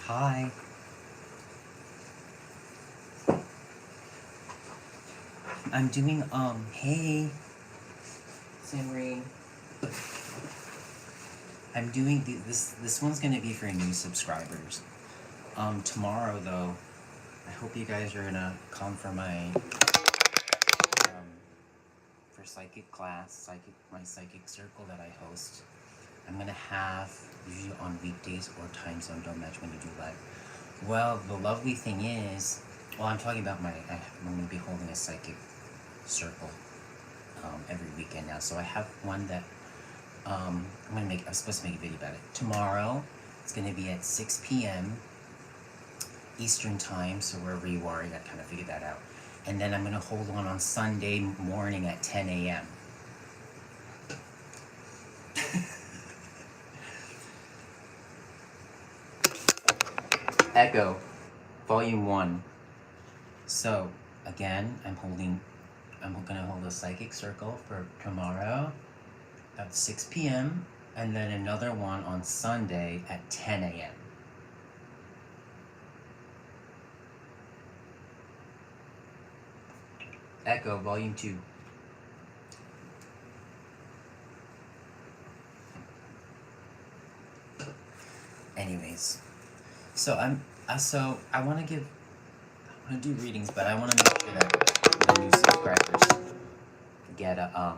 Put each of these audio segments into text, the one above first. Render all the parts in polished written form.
Hi. I'm doing, hey, Simri. I'm doing, this one's gonna be for new subscribers. Tomorrow, though, I hope you guys are gonna come for my, for psychic class, my psychic circle that I host. I'm gonna have, usually on weekdays or time zone, don't match when you do live. Well, the lovely thing is, well, I'm talking about I'm gonna be holding a psychic circle every weekend now. So I have one that I'm supposed to make a video about it tomorrow. It's gonna be at 6 p.m. Eastern time, so wherever you are, you gotta kind of figure that out. And then I'm gonna hold one on Sunday morning at 10 a.m. Echo, Volume 1. So again, I'm gonna hold a psychic circle for tomorrow at 6 p.m. and then another one on Sunday at 10 a.m. Echo, Volume 2. Anyways, so I want to do readings, but I want to make sure that the new subscribers get a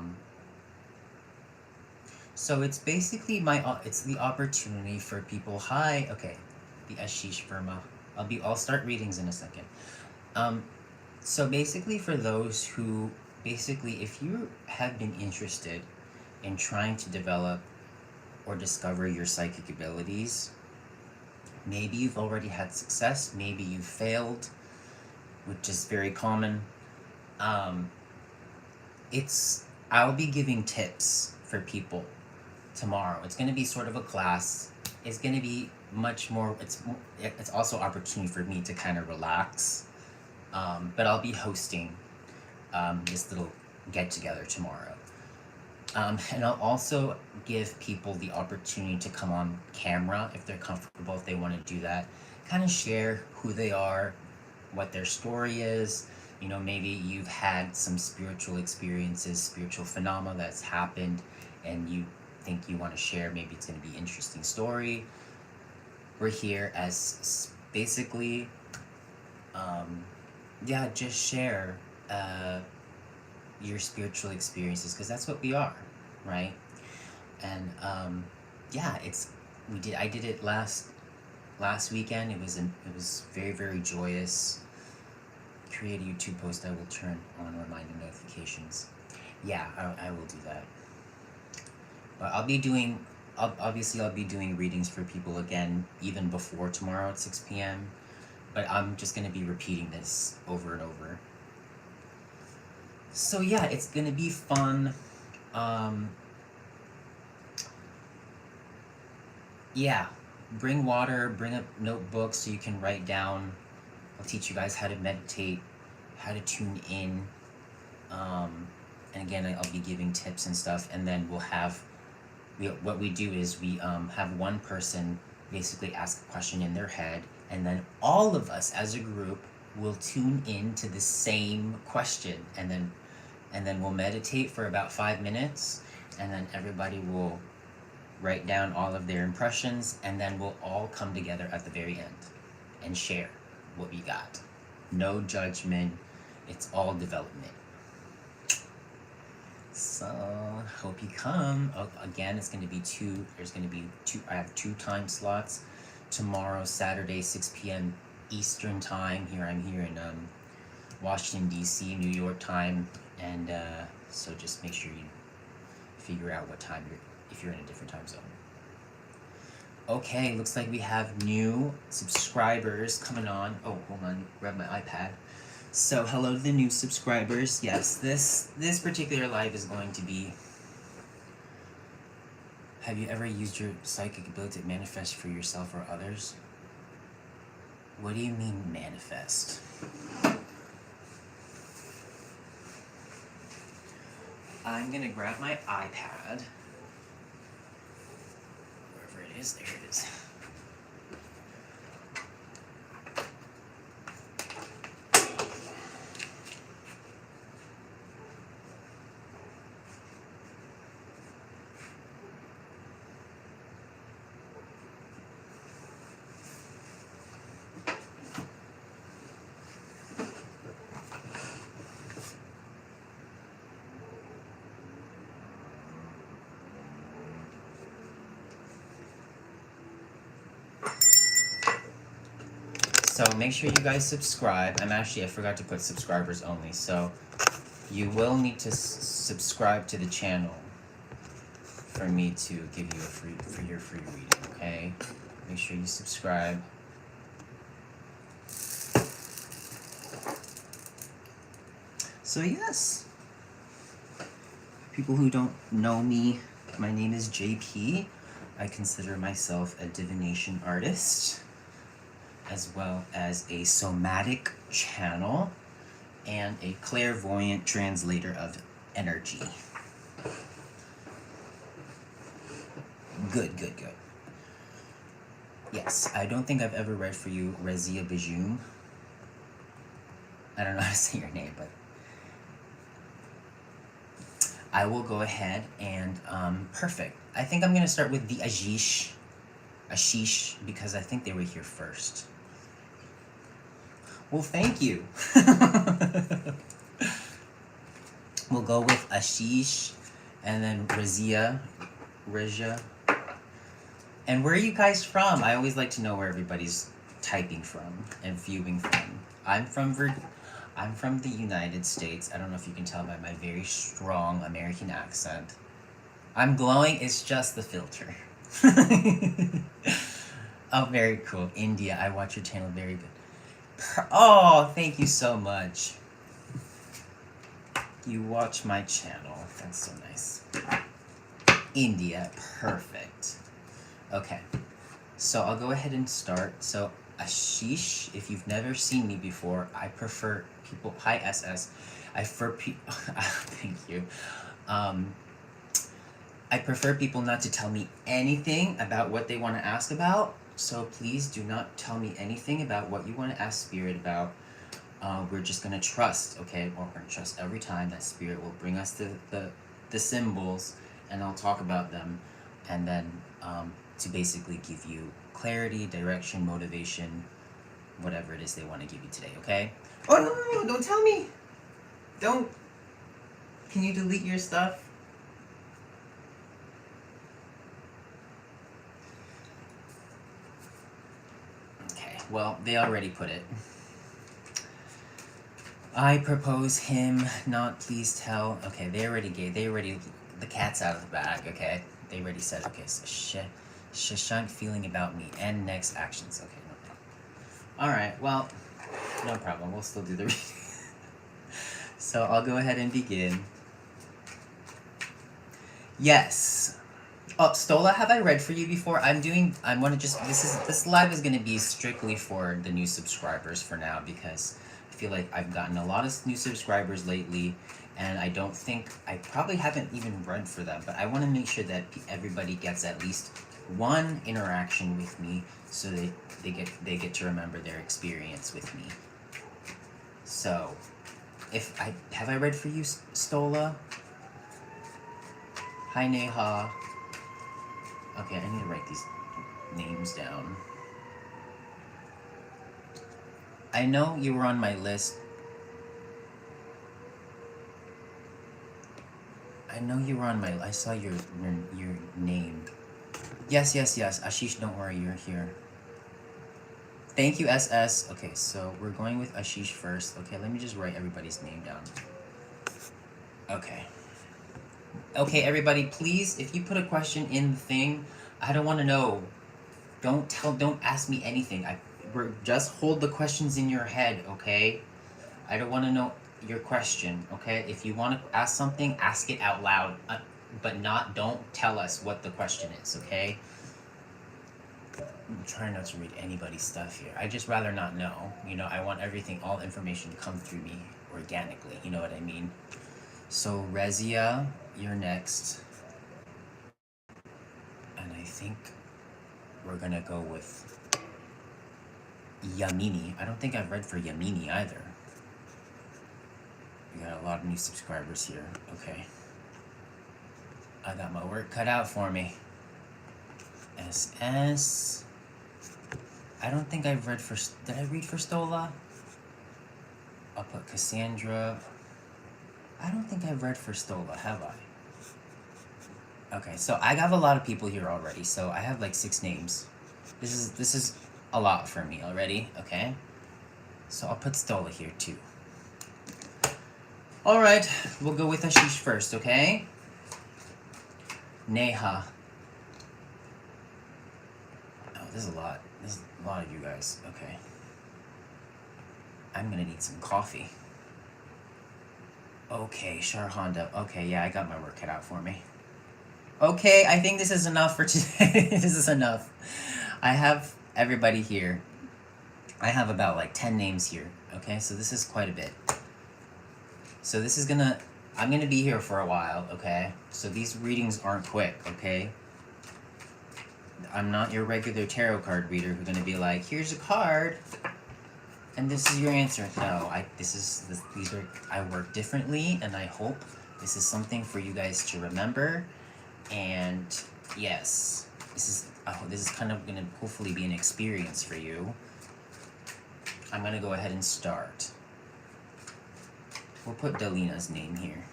So it's basically it's the opportunity for people. Hi, okay, the Ashish Verma. I'll start readings in a second. So basically, for those who if you have been interested in trying to develop or discover your psychic abilities, maybe you've already had success, maybe you failed, which is very common. I'll be giving tips for people tomorrow. It's going to be sort of a class. It's going to be much more, it's also opportunity for me to kind of relax. But I'll be hosting this little get-together tomorrow. And I'll also give people the opportunity to come on camera if they're comfortable, if they want to do that. Kind of share who they are, what their story is. You know, maybe you've had some spiritual experiences, spiritual phenomena that's happened, and you think you want to share. Maybe it's going to be an interesting story. We're here as basically, just share your spiritual experiences, because that's what we are, right? And I did it last weekend. It was very, very joyous. Create a YouTube post. I will turn on reminder notifications. Yeah, I will do that. But I'll be doing readings for people again even before tomorrow at 6 p.m. But I'm just going to be repeating this over and over. So yeah, it's going to be fun. Bring water, bring a notebook so you can write down. I'll teach you guys how to meditate, how to tune in. And again, I'll be giving tips and stuff. And then what we do is we have one person basically ask a question in their head, and then all of us as a group will tune in to the same question, and then we'll meditate for about 5 minutes, and then everybody will write down all of their impressions, and then we'll all come together at the very end and share what we got. No judgment. It's all development. So hope you come. Again, it's going to be I have 2 time slots. Tomorrow, Saturday, 6 p.m. Eastern time. I'm here in Washington, D.C., New York time. And so just make sure you figure out what time if you're in a different time zone. Okay, looks like we have new subscribers coming on. Oh, hold on, grab my iPad. So hello to the new subscribers. Yes, this particular live is going to be, have you ever used your psychic ability to manifest for yourself or others? What do you mean manifest? I'm gonna grab my iPad. Wherever it is, there it is. So make sure you guys subscribe. I forgot to put subscribers only. So you will need to subscribe to the channel for me to give you your free reading, okay? Make sure you subscribe. So yes, people who don't know me, my name is JP. I consider myself a divination artist, as well as a somatic channel and a clairvoyant translator of energy. Good. Yes, I don't think I've ever read for you Razia Bajoum. I don't know how to say your name, but I will go ahead and, perfect. I think I'm going to start with the Ashish, because I think they were here first. Well, thank you. We'll go with Ashish, and then Razia. And where are you guys from? I always like to know where everybody's typing from and viewing from. I'm from the United States. I don't know if you can tell by my very strong American accent. I'm glowing, it's just the filter. Oh, very cool. India, I watch your channel, very good. Oh, thank you so much. You watch my channel, that's so nice. India, perfect. Okay, so I'll go ahead and start. So Ashish, if you've never seen me before, I prefer people, hi SS, thank you. I prefer people not to tell me anything about what they want to ask about, so please do not tell me anything about what you want to ask Spirit about. We're just going to trust, okay? We're going to trust every time that Spirit will bring us the symbols, and I'll talk about them, and then to basically give you clarity, direction, motivation, whatever it is they want to give you today, okay? Oh, no, don't tell me! Don't! Can you delete your stuff? Okay, well, they already put it. I propose him, not please tell. Okay, the cat's out of the bag, okay? They already said, okay, so Shashank feeling about me and next actions. Okay, no problem. Alright, well, no problem. We'll still do the reading. So I'll go ahead and begin. Yes. Oh, Stola, have I read for you before? This live is gonna be strictly for the new subscribers for now, because I feel like I've gotten a lot of new subscribers lately, and I probably haven't even read for them, but I want to make sure that everybody gets at least one interaction with me, so they get to remember their experience with me. So, have I read for you, Stola? Hi, Neha. Okay, I need to write these names down. I know you were on my list. I saw your name. Yes. Ashish, don't worry, you're here. Thank you, SS. Okay, so we're going with Ashish first. Okay, let me just write everybody's name down. Okay. Okay, everybody, please, if you put a question in the thing, I don't want to know. Don't ask me anything. Just hold the questions in your head, okay? I don't want to know your question, okay? If you want to ask something, ask it out loud, but don't tell us what the question is, okay? I'm trying not to read anybody's stuff here. I just rather not know. I want all information to come through me organically, you know what I mean? So, Rezia, you're next. And I think we're gonna go with Yamini. I don't think I've read for Yamini either. We got a lot of new subscribers here. Okay. I got my work cut out for me. SS. I don't think I've read for... Did I read for Stola? I'll put Cassandra. I don't think I've read for Stola, have I? Okay, so I have a lot of people here already, so I have like 6 names. This is a lot for me already, okay? So I'll put Stola here too. All right, we'll go with Ashish first, okay? Neha. Oh, there's a lot. There's a lot of you guys. Okay. I'm gonna need some coffee. Okay, Sharhonda. Okay, yeah, I got my work cut out for me. Okay, I think this is enough for today. This is enough. I have everybody here. I have about like 10 names here. Okay, so this is quite a bit. So this is gonna, I'm gonna be here for a while, okay? So these readings aren't quick, okay? I'm not your regular tarot card reader who's gonna be like, here's a card, and this is your answer. No, I work differently, and I hope this is something for you guys to remember. And yes, this is kind of gonna hopefully be an experience for you. I'm gonna go ahead and start. We'll put Delina's name here.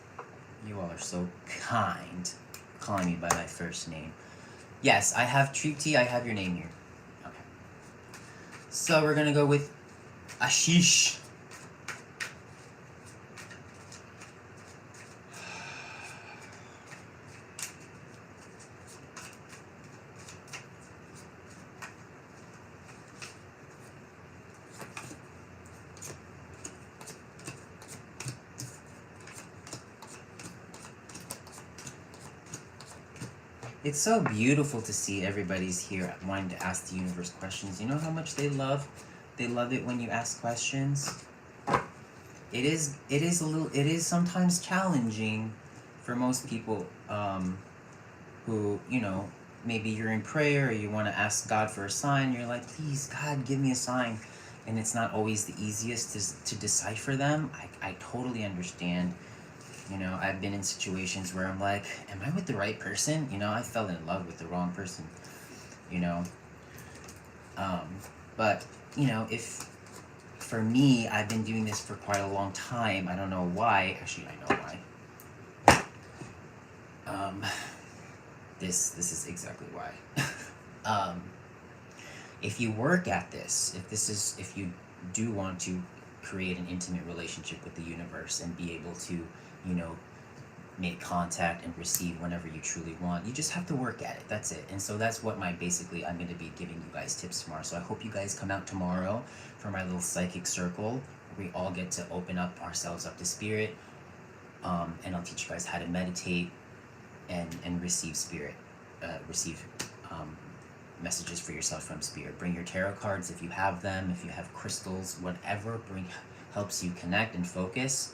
You all are so kind, calling me by my first name. Yes, I have Tripti, I have your name here. Okay. So we're gonna go with Ashish. It's so beautiful to see everybody's here wanting to ask the universe questions. You know how much they love it when you ask questions. It is sometimes challenging for most people who, you know, maybe you're in prayer or you want to ask God for a sign. You're like, please, God, give me a sign. And it's not always the easiest to decipher them. I totally understand. You know, I've been in situations where I'm like, am I with the right person? You know, I fell in love with the wrong person, you know. But, you know, if, for me, I've been doing this for quite a long time. I don't know why. Actually, I know why. This is exactly why. If you work at this, if you do want to create an intimate relationship with the universe and be able to, you know, make contact and receive whenever you truly want, you just have to work at it. That's it. And so that's what I'm going to be giving you guys tips tomorrow. So I hope you guys come out tomorrow for my little psychic circle where we all get to open up ourselves up to spirit, and I'll teach you guys how to meditate and receive spirit, messages for yourself from spirit. Bring your tarot cards if you have them, if you have crystals, whatever helps you connect and focus.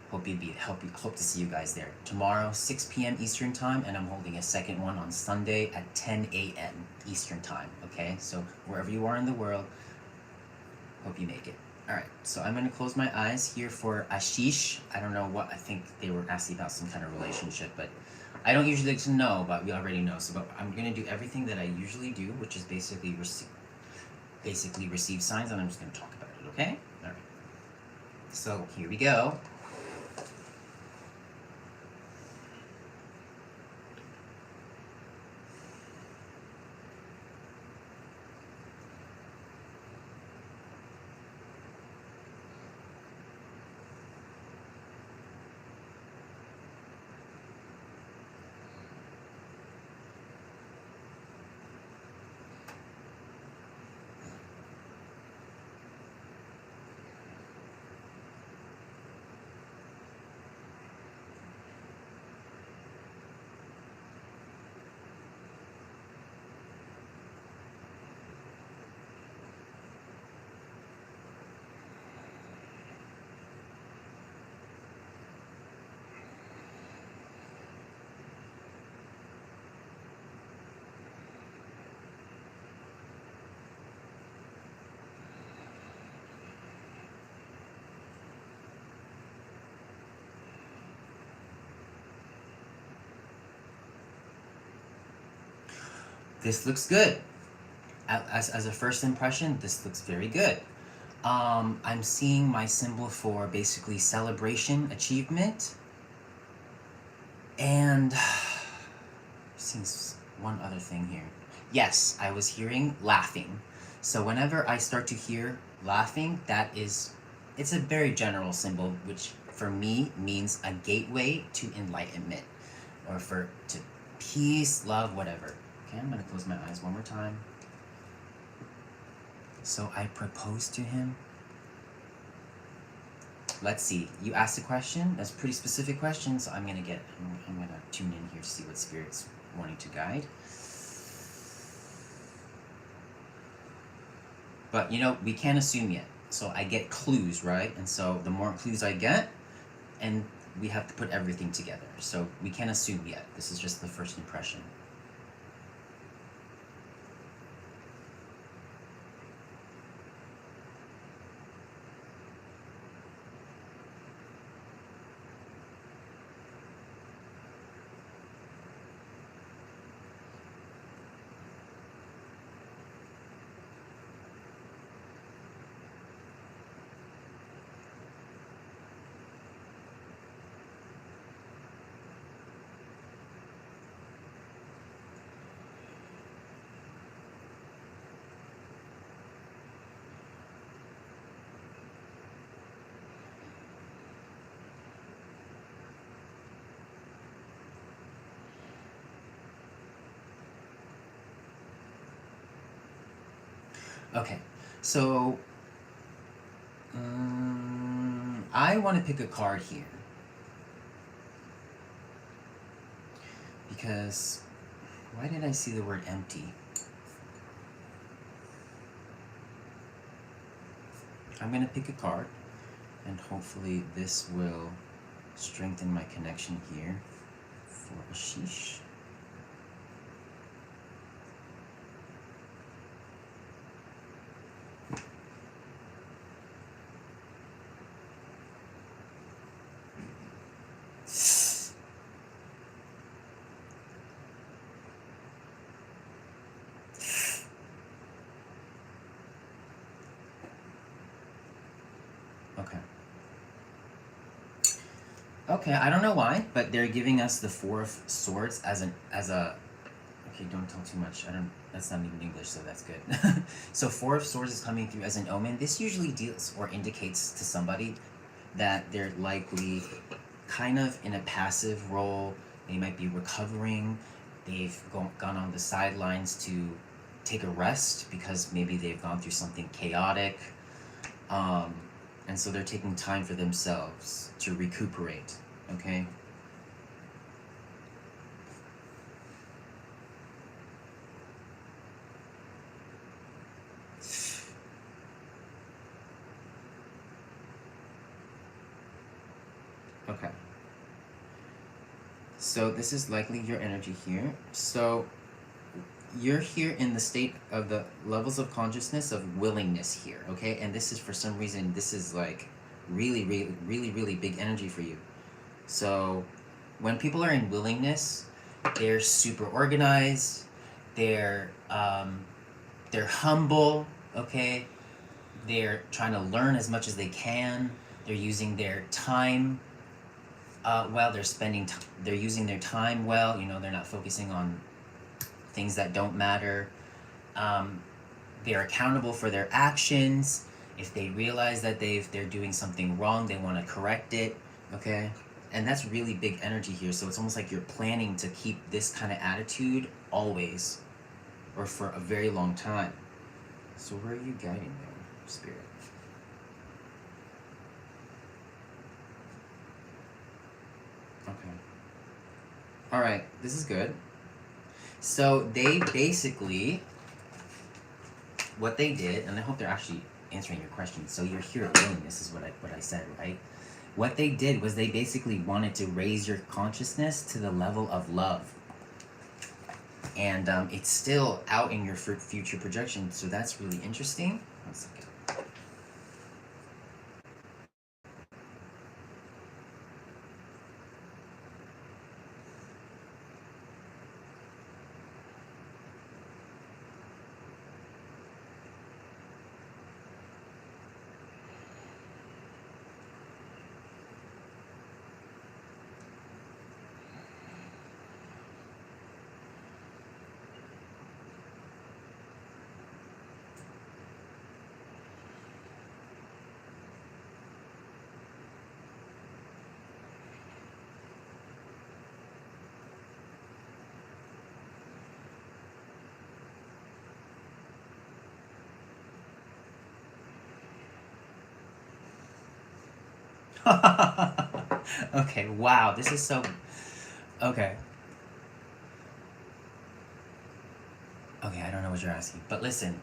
Hope to see you guys there tomorrow, 6 p.m. Eastern time, and I'm holding a second one on Sunday at 10 a.m. Eastern time. Okay, so wherever you are in the world, hope you make it. All right, so I'm gonna close my eyes here for Ashish. I don't know what, I think they were asking about some kind of relationship, but I don't usually like to know, but we already know. So, but I'm gonna do everything that I usually do, which is basically receive signs, and I'm just gonna talk about it. Okay? All right. So here we go. This looks good. As a first impression, this looks very good. I'm seeing my symbol for basically celebration, achievement, and seeing one other thing here. Yes, I was hearing laughing. So whenever I start to hear Laughing, it's a very general symbol, which for me means a gateway to enlightenment, or to peace, love, whatever. Okay, I'm gonna close my eyes one more time. So I proposed to him. Let's see. You asked a question. That's a pretty specific question, so I'm gonna tune in here to see what Spirit's wanting to guide. But we can't assume yet. So I get clues, right? And so the more clues I get, and we have to put everything together. So we can't assume yet. This is just the first impression. Okay, so I want to pick a card here because why did I see the word empty? I'm going to pick a card, and hopefully this will strengthen my connection here for Ashish. Okay, I don't know why, but they're giving us the Four of Swords as a okay, don't tell too much. That's not even English, so that's good. So Four of Swords is coming through as an omen. This usually deals or indicates to somebody that they're likely kind of in a passive role. They might be recovering. They've gone on the sidelines to take a rest because maybe they've gone through something chaotic. And so they're taking time for themselves to recuperate, okay? Okay. So this is likely your energy here. So you're here in the state of the levels of consciousness of willingness here, okay? And this is, for some reason, this is like really, really, really, really big energy for you. So when people are in willingness, they're super organized, they're humble, okay? They're trying to learn as much as they can. They're using their time well. They're using their time well. They're not focusing on things that don't matter. They're accountable for their actions. If they realize that they're doing something wrong, they want to correct it, okay? And that's really big energy here. So it's almost like you're planning to keep this kind of attitude always, or for a very long time. So where are you guiding there, Spirit? Okay. All right, this is good. So they basically, what they did, and I hope they're actually answering your question. So you're here at willingness is what I said, right? What they did was they basically wanted to raise your consciousness to the level of love. And it's still out in your future projection, so that's really interesting. 1 second. Okay, wow, this is so... Okay. Okay, I don't know what you're asking, but listen.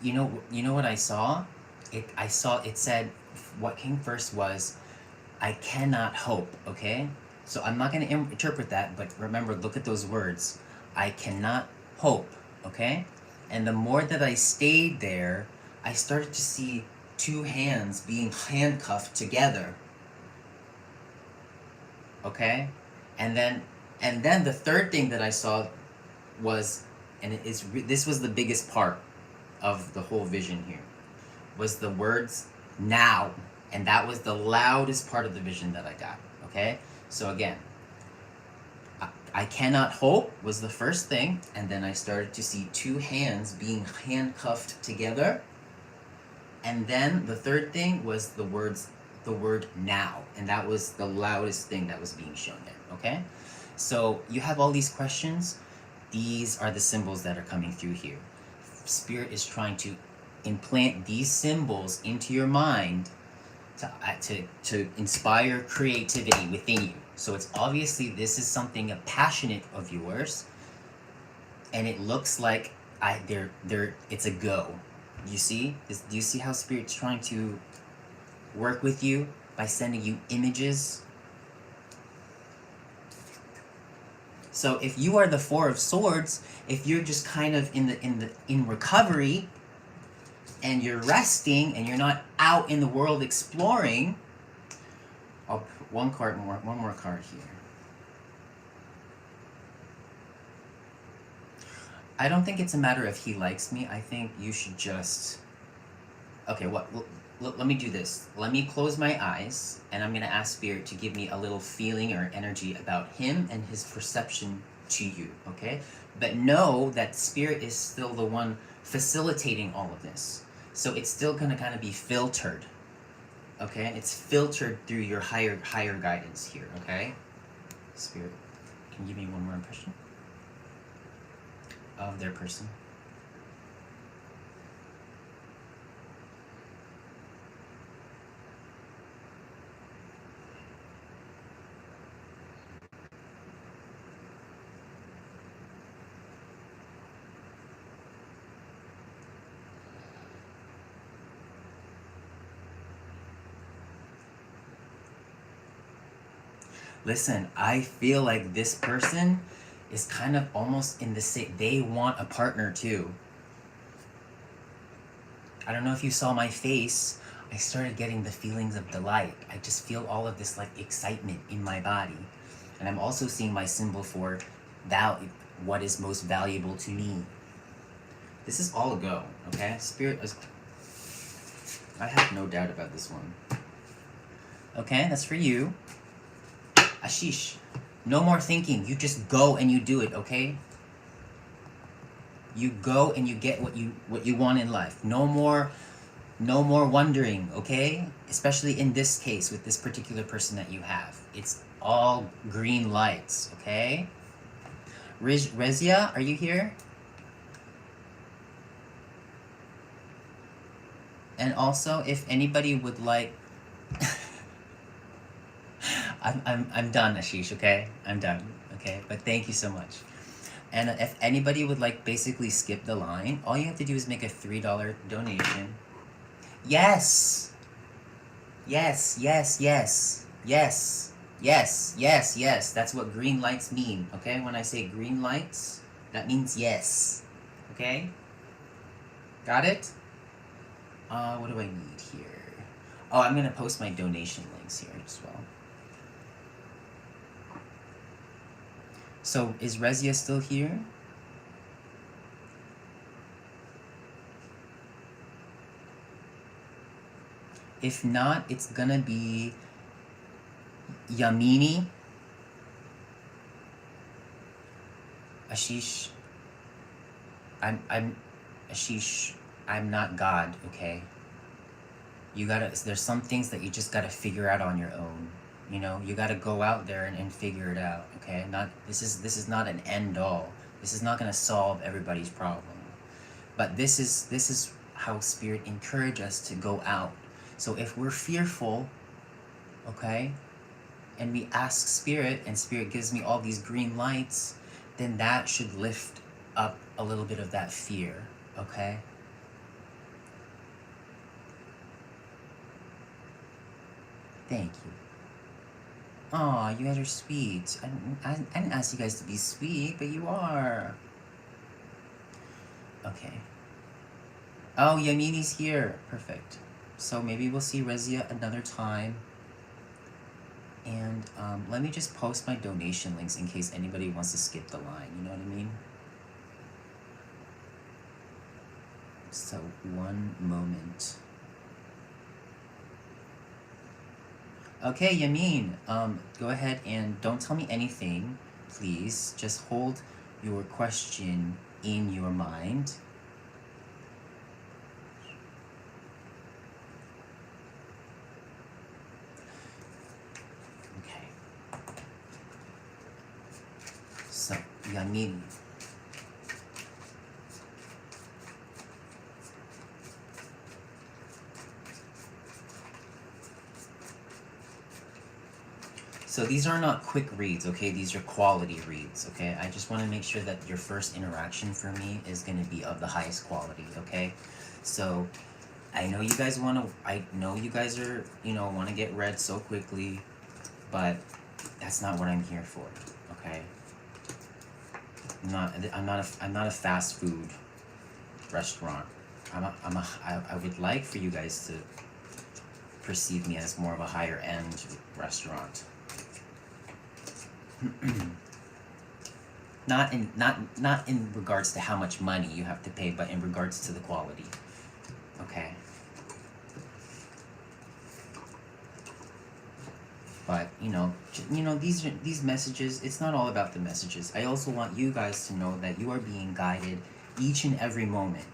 You know what I saw? It said, what came first was, I cannot hope, okay? So I'm not going to interpret that, but remember, look at those words. I cannot hope, okay? And the more that I stayed there, I started to see two hands being handcuffed together, okay? And then the third thing that I saw was, and this was the biggest part of the whole vision here, was the words now. And that was the loudest part of the vision that I got, okay? So again, I cannot hope was the first thing, and then I started to see two hands being handcuffed together. And then the third thing was the word now, and that was the loudest thing that was being shown there, okay? So you have all these questions. These are the symbols that are coming through here. Spirit is trying to implant these symbols into your mind to inspire creativity within you. So it's obviously, this is something, a passionate of yours, and it looks like it's a go. You see? Do you see how Spirit's trying to work with you by sending you images? So if you are the Four of Swords, if you're just kind of in recovery, and you're resting, and you're not out in the world exploring, I'll put one more card here. I don't think it's a matter of he likes me. I think you should just... Okay, let me do this. Let me close my eyes, and I'm going to ask Spirit to give me a little feeling or energy about him and his perception to you, okay? But know that Spirit is still the one facilitating all of this. So it's still going to kind of be filtered, okay? It's filtered through your higher guidance here, okay? Spirit, can you give me one more impression of their person? Listen, I feel like this person is kind of almost in the same... They want a partner too. I don't know if you saw my face. I started getting the feelings of delight. I just feel all of this like excitement in my body. And I'm also seeing my symbol for what is most valuable to me. This is all a go, okay? Spirit is... I have no doubt about this one. Okay, that's for you. Ashish, no more thinking. You just go and you do it, okay? You go and you get what you want in life. No more wondering, okay? Especially in this case with this particular person that you have. It's all green lights, okay? Rezia, are you here? And also, if anybody would like... I'm done, Ashish, okay? I'm done, okay? But thank you so much. And if anybody would like basically skip the line, all you have to do is make a $3 donation. Yes! Yes, yes, yes. Yes. Yes, yes, yes. That's what green lights mean, okay? When I say green lights, that means yes. Okay? Got it? What do I need here? Oh, I'm gonna post my donation links here as well. So, is Rezia still here? If not, it's gonna be Yamini, Ashish. Ashish, I'm not God, okay? There's some things that you just gotta figure out on your own. You know, you gotta go out there and figure it out, okay? This is not an end all. This is not gonna solve everybody's problem. But this is how Spirit encourages us to go out. So if we're fearful, okay, and we ask Spirit, and Spirit gives me all these green lights, then that should lift up a little bit of that fear, okay? Thank you. Aw, you guys are sweet. I didn't ask you guys to be sweet, but you are. Okay. Oh, Yamini's here. Perfect. So maybe we'll see Rezia another time. And let me just post my donation links in case anybody wants to skip the line. You know what I mean? So one moment. Okay, Yamin, go ahead and don't tell me anything, please. Just hold your question in your mind. Okay. So, Yamin. So these are not quick reads, okay? These are quality reads, okay? I just want to make sure that your first interaction for me is going to be of the highest quality, okay? So I know you guys want to, I know you guys are, you know, want to get read so quickly, but that's not what I'm here for, okay? I'm not a fast food restaurant. I would like for you guys to perceive me as more of a higher end restaurant. not in regards to how much money you have to pay, but in regards to the quality. Okay. But you know these messages. It's not all about the messages. I also want you guys to know that you are being guided each and every moment,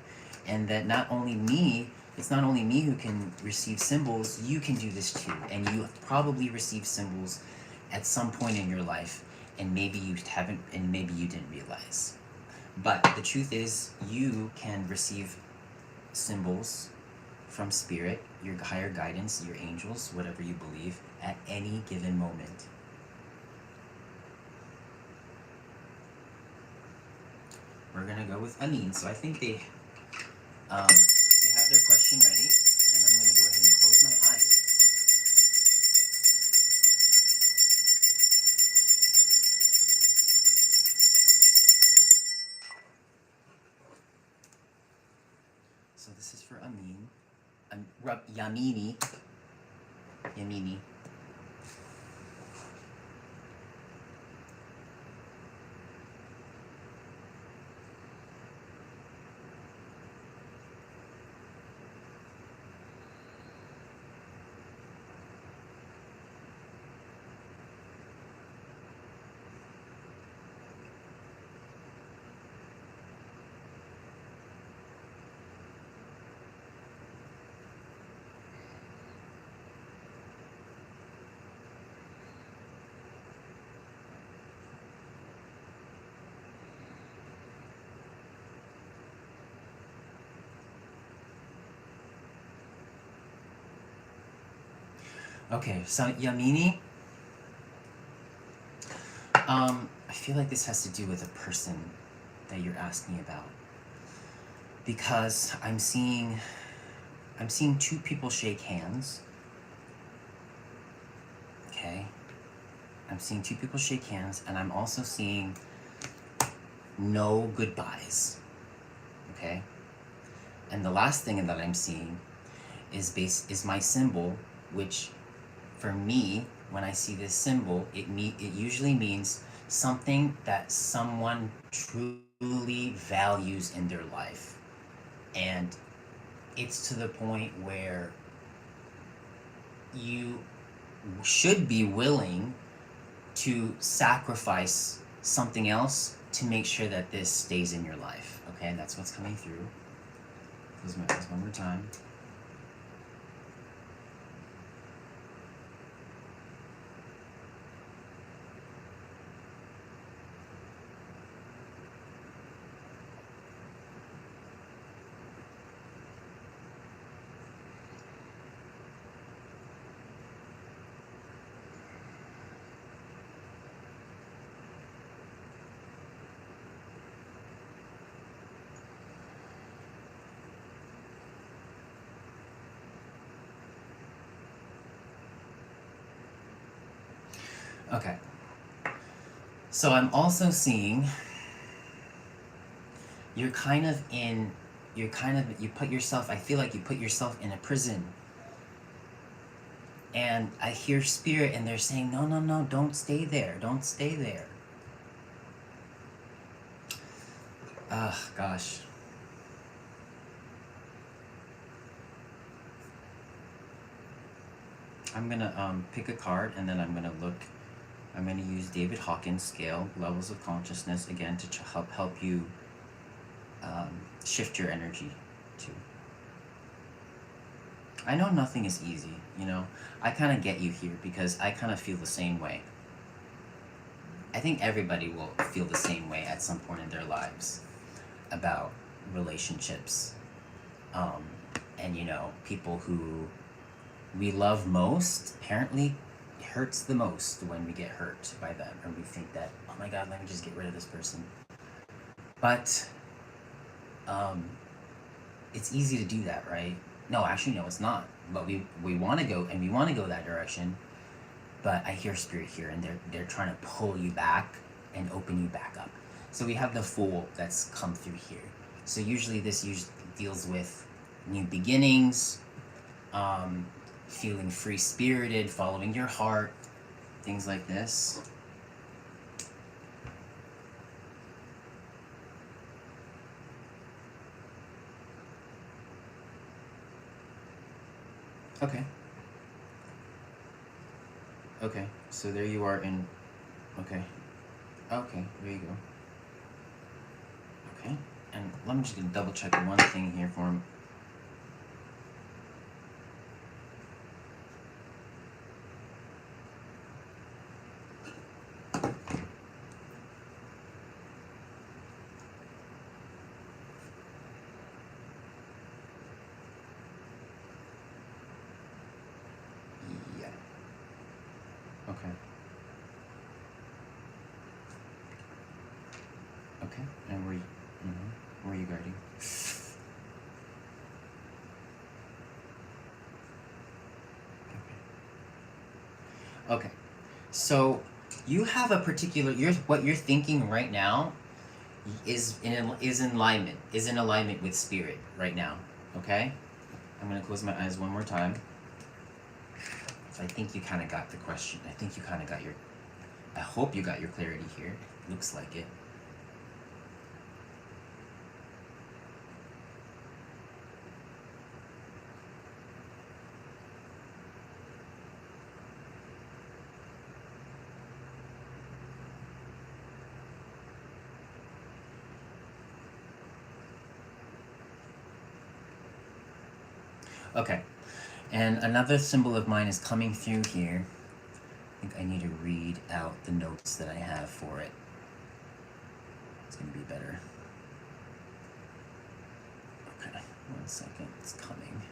and that not only me. It's not only me who can receive symbols. You can do this too, and you probably receive symbols at some point in your life, and maybe you haven't, and maybe you didn't realize. But the truth is, you can receive symbols from Spirit, your higher guidance, your angels, whatever you believe, at any given moment. We're gonna go with Amin. So I think they have their question ready, and I'm gonna go ahead and close my eyes. So this is for Amin. Yamini. Yamini. Okay, so Yamini, I feel like this has to do with a person that you're asking about, because I'm seeing two people shake hands. Okay, I'm seeing two people shake hands, and I'm also seeing no goodbyes. Okay, and the last thing that I'm seeing is my symbol, which for me, when I see this symbol, it usually means something that someone truly values in their life. And it's to the point where you should be willing to sacrifice something else to make sure that this stays in your life. Okay, that's what's coming through. Close my eyes one more time. Okay. So I'm also seeing you put yourself, I feel like you put yourself in a prison. And I hear spirit and they're saying, no, no, no, don't stay there. Don't stay there. Ugh, gosh. I'm gonna pick a card and then I'm gonna use David Hawkins' scale, levels of consciousness, again to help you shift your energy too. I know nothing is easy, you know. I kind of get you here because I kind of feel the same way. I think everybody will feel the same way at some point in their lives about relationships. And, you know, people who we love most, apparently it hurts the most when we get hurt by them. Or we think that, oh my God, let me just get rid of this person. But it's easy to do that, right? No, actually, no, it's not. But we want to go, and we want to go that direction. But I hear spirit here, and they're trying to pull you back and open you back up. So we have the Fool that's come through here. So usually deals with new beginnings, feeling free-spirited, following your heart, things like this. Okay. Okay, so there you are in... Okay. Okay, there you go. Okay, and let me just double check one thing here for him. Yeah. Okay. Okay, and where are you guarding? Okay, so you have a particular what you're thinking right now is in alignment with spirit right now. Okay, I'm gonna close my eyes one more time. So I think you kind of got the question. I think you kind of got your. I hope you got your clarity here. Looks like it. Okay, and another symbol of mine is coming through here. I think I need to read out the notes that I have for it. It's going to be better. Okay, 1 second, it's coming.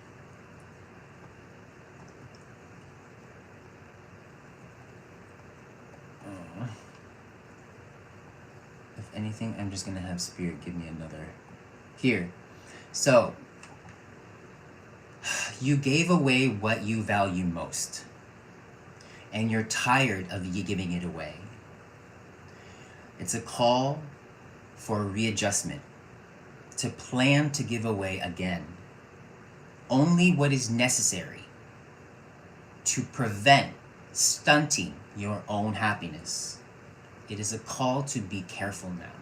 If anything, I'm just going to have spirit give me another. Here. So, you gave away what you value most, and you're tired of you giving it away. It's a call for readjustment, to plan to give away again only what is necessary to prevent stunting your own happiness. It is a call to be careful now.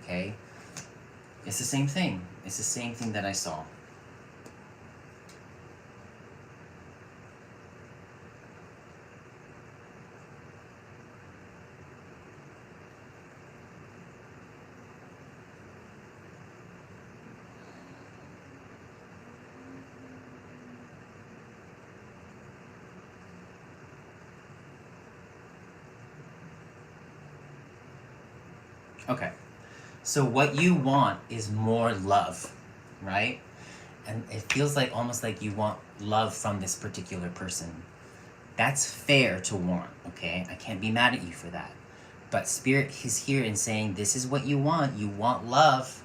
Okay? It's the same thing. It's the same thing that I saw. Okay, so what you want is more love, right? And it feels like almost like you want love from this particular person. That's fair to want, okay? I can't be mad at you for that. But Spirit is here and saying, this is what you want. You want love.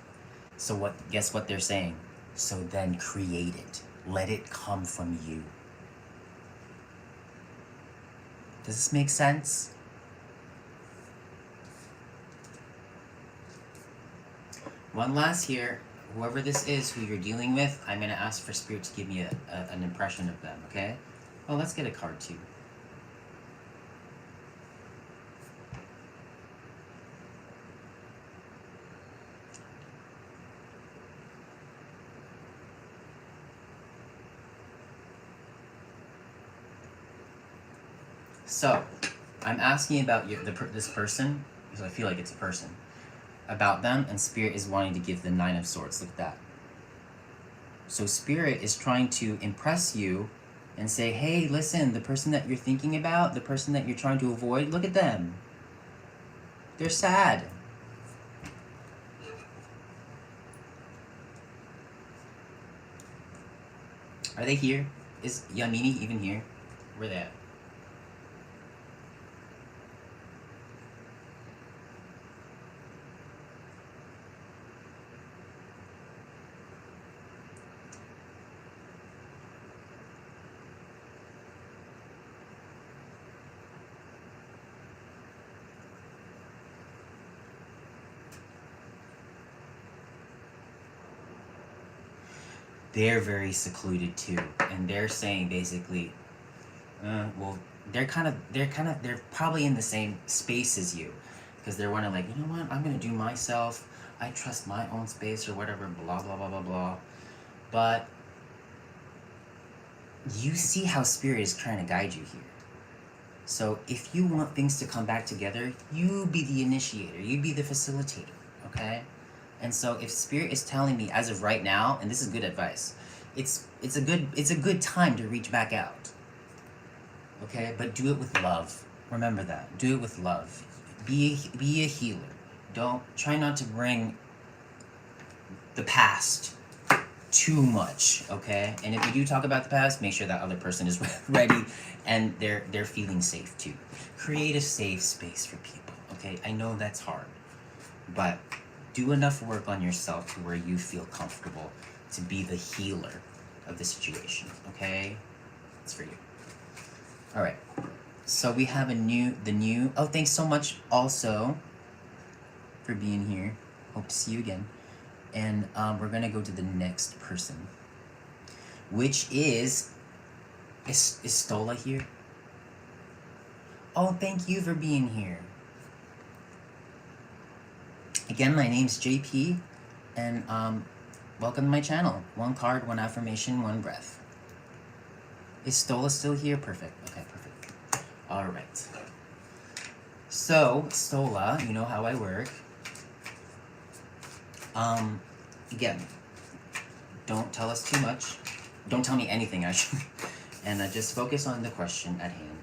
So what? Guess what they're saying? So then create it. Let it come from you. Does this make sense? One last here. Whoever this is, who you're dealing with, I'm going to ask for Spirit to give me an impression of them, okay? Well, let's get a card too. So, I'm asking about this person, because I feel like it's a person, about them, and Spirit is wanting to give the 9 of Swords. Look at that. So Spirit is trying to impress you and say, hey, listen, the person that you're thinking about, the person that you're trying to avoid, look at them. They're sad. Are they here? Is Yamini even here? Where they at? They're very secluded too, and they're saying basically, well, they're probably in the same space as you, because they're wanting, like, you know what, I'm gonna do myself. I trust my own space or whatever. Blah blah blah blah blah. But you see how Spirit is trying to guide you here. So if you want things to come back together, you be the initiator. You be the facilitator. Okay. And so if Spirit is telling me as of right now, and this is good advice, it's a good time to reach back out. Okay, but do it with love. Remember that. Do it with love. Be a healer. Don't try not to bring the past too much, okay? And if you do talk about the past, make sure that other person is ready and they're feeling safe too. Create a safe space for people, okay? I know that's hard, but do enough work on yourself to where you feel comfortable to be the healer of the situation, okay? It's for you. All right. So we have oh, thanks so much also for being here. Hope to see you again. And we're gonna go to the next person, which is Stola here? Oh, thank you for being here. Again, my name's JP, and welcome to my channel. 1 card, 1 affirmation, 1 breath. Is Stola still here? Perfect. Okay, perfect. All right. So, Stola, you know how I work. Again, don't tell us too much. Don't tell me anything, actually. And just focus on the question at hand.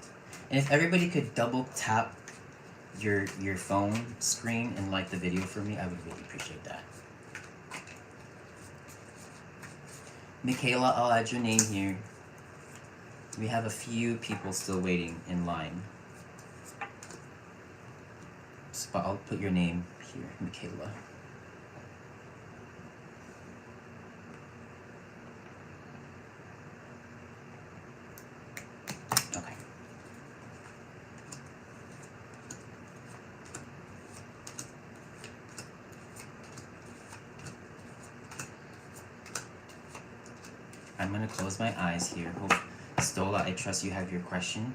And if everybody could double tap your phone screen and like the video for me, I would really appreciate that. Michaela, I'll add your name here. We have a few people still waiting in line. So I'll put your name here, Michaela. Okay. I'm gonna close my eyes here. Hope, Stola, I trust you have your question.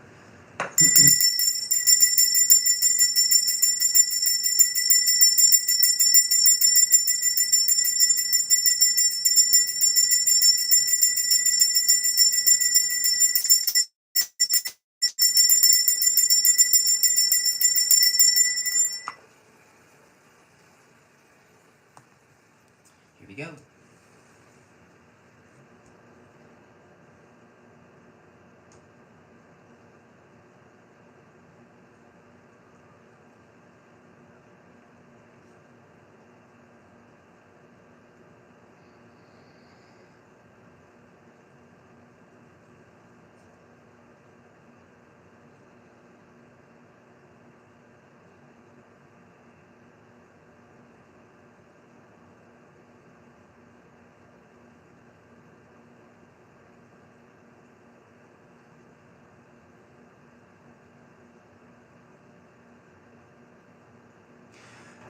Here we go.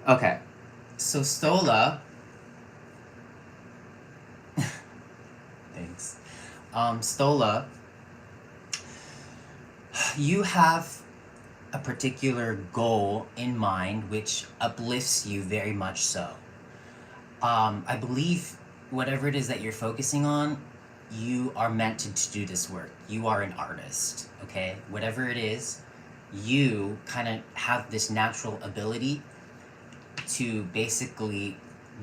Okay. So Stola, thanks. Stola, you have a particular goal in mind which uplifts you very much so. I believe whatever it is that you're focusing on, you are meant to do this work. You are an artist, okay? Whatever it is, you kind of have this natural ability to basically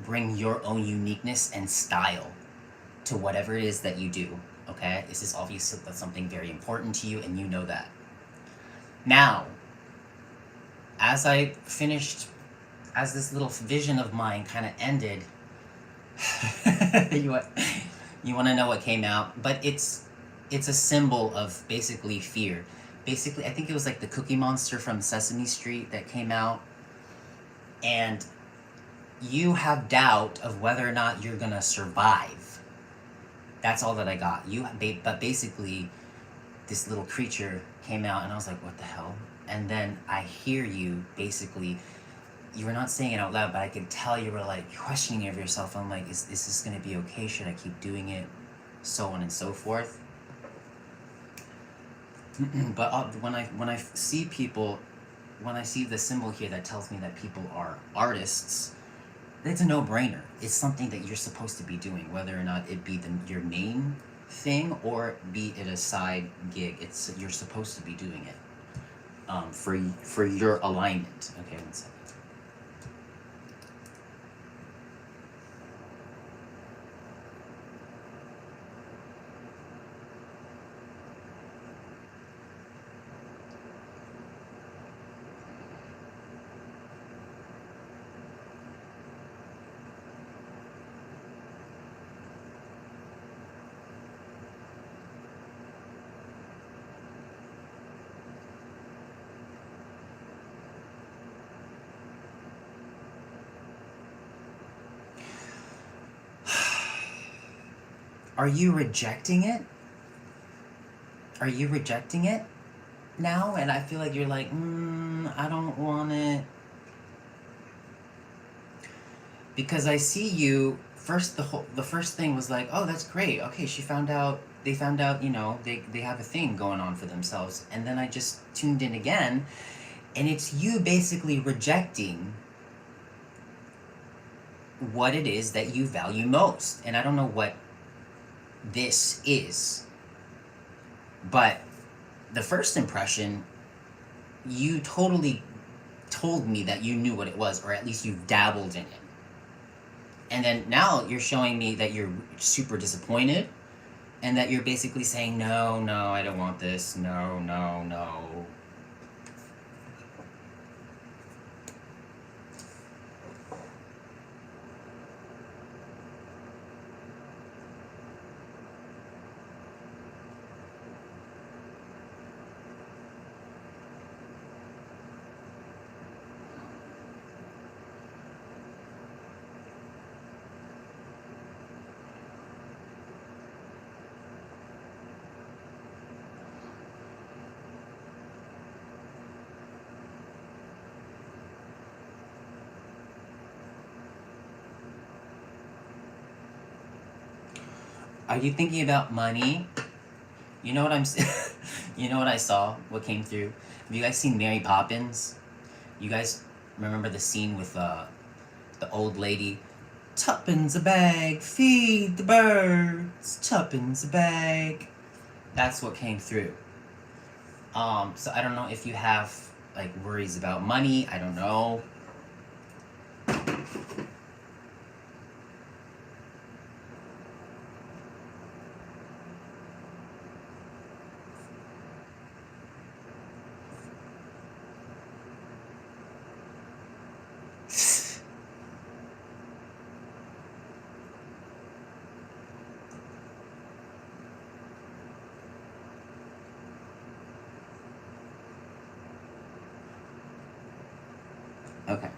bring your own uniqueness and style to whatever it is that you do, okay? This is obviously something very important to you, and you know that. Now, as I finished, as this little vision of mine kind of ended, you want, you want to know what came out? But it's a symbol of basically fear. Basically, I think it was like the Cookie Monster from Sesame Street that came out, and you have doubt of whether or not you're gonna survive. That's all that I got. But basically, this little creature came out, and I was like, what the hell? And then I hear you basically, you were not saying it out loud, but I could tell you were like questioning of yourself. I'm like, is this gonna be okay? Should I keep doing it? So on and so forth. But when I see people, when I see the symbol here that tells me that people are artists, it's a no-brainer. It's something that you're supposed to be doing, whether or not it be your main thing or be it a side gig. You're supposed to be doing it for your alignment. Okay, one second. Are you rejecting it? Are you rejecting it now? And I feel like you're like, I don't want it. Because I see you first. The first thing was like, oh, that's great. Okay, she found out. They found out. They have a thing going on for themselves. And then I just tuned in again, and it's you basically rejecting what it is that you value most. And I don't know what this is, but the first impression, you totally told me that you knew what it was, or at least you've dabbled in it. And then now you're showing me that you're super disappointed, and that you're basically saying, no, I don't want this, no. Are you thinking about money? You know what you know what I saw? What came through? Have you guys seen Mary Poppins? You guys remember the scene with the old lady? Tuppence a bag, feed the birds. Tuppence a bag. That's what came through. So I don't know if you have like worries about money. I don't know. Okay.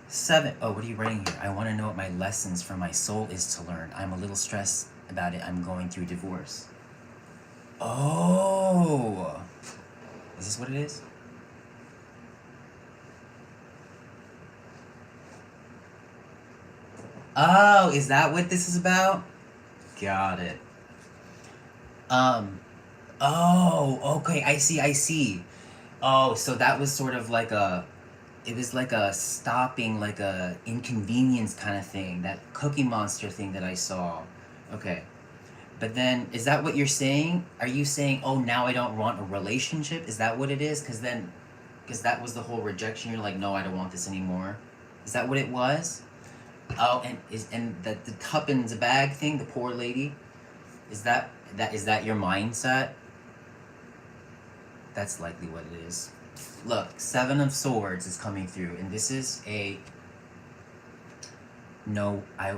7. Oh, what are you writing here? I want to know what my lessons for my soul is to learn. I'm a little stressed about it. I'm going through divorce. Oh. Is this what it is? Oh, is that what this is about? Got it. Um, oh, okay, I see. Oh, so that was sort of like it was like a stopping, like a inconvenience kind of thing, that Cookie Monster thing that I saw. Okay. But then, is that what you're saying? Are you saying, oh, now I don't want a relationship? Is that what it is? Because that was the whole rejection. You're like, no, I don't want this anymore. Is that what it was? Oh, and the cup in the bag thing, the poor lady. Is that your mindset? That's likely what it is. Look, Seven of Swords is coming through, and this is a no, I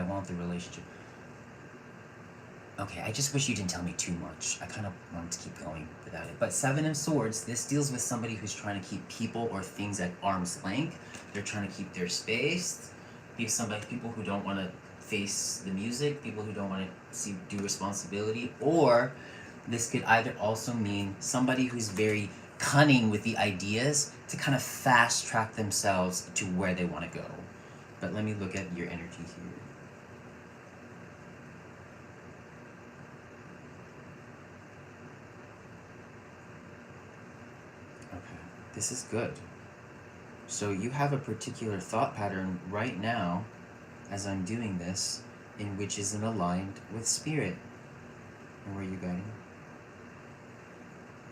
want the relationship. Okay, I just wish you didn't tell me too much. I kind of want to keep going without it. But Seven of Swords, this deals with somebody who's trying to keep people or things at arm's length. They're trying to keep their space. People who don't want to face the music, people who don't want to do responsibility, or this could either also mean somebody who's very cunning with the ideas to kind of fast track themselves to where they want to go. But let me look at your energy here. Okay, this is good. So you have a particular thought pattern right now, as I'm doing this, in which isn't aligned with spirit. And where are you guiding?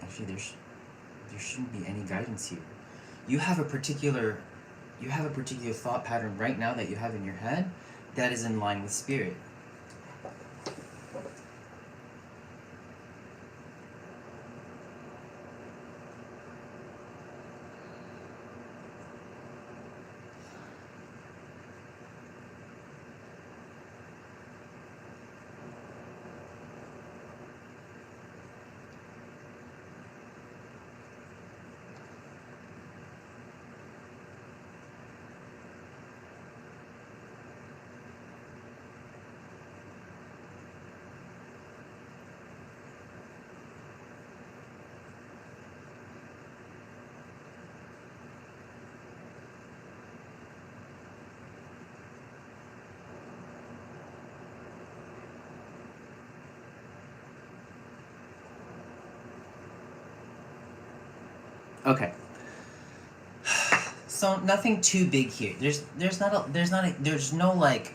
Actually, there shouldn't be any guidance here. You have a particular thought pattern right now that you have in your head that is in line with spirit. Okay. So nothing too big here. There's no like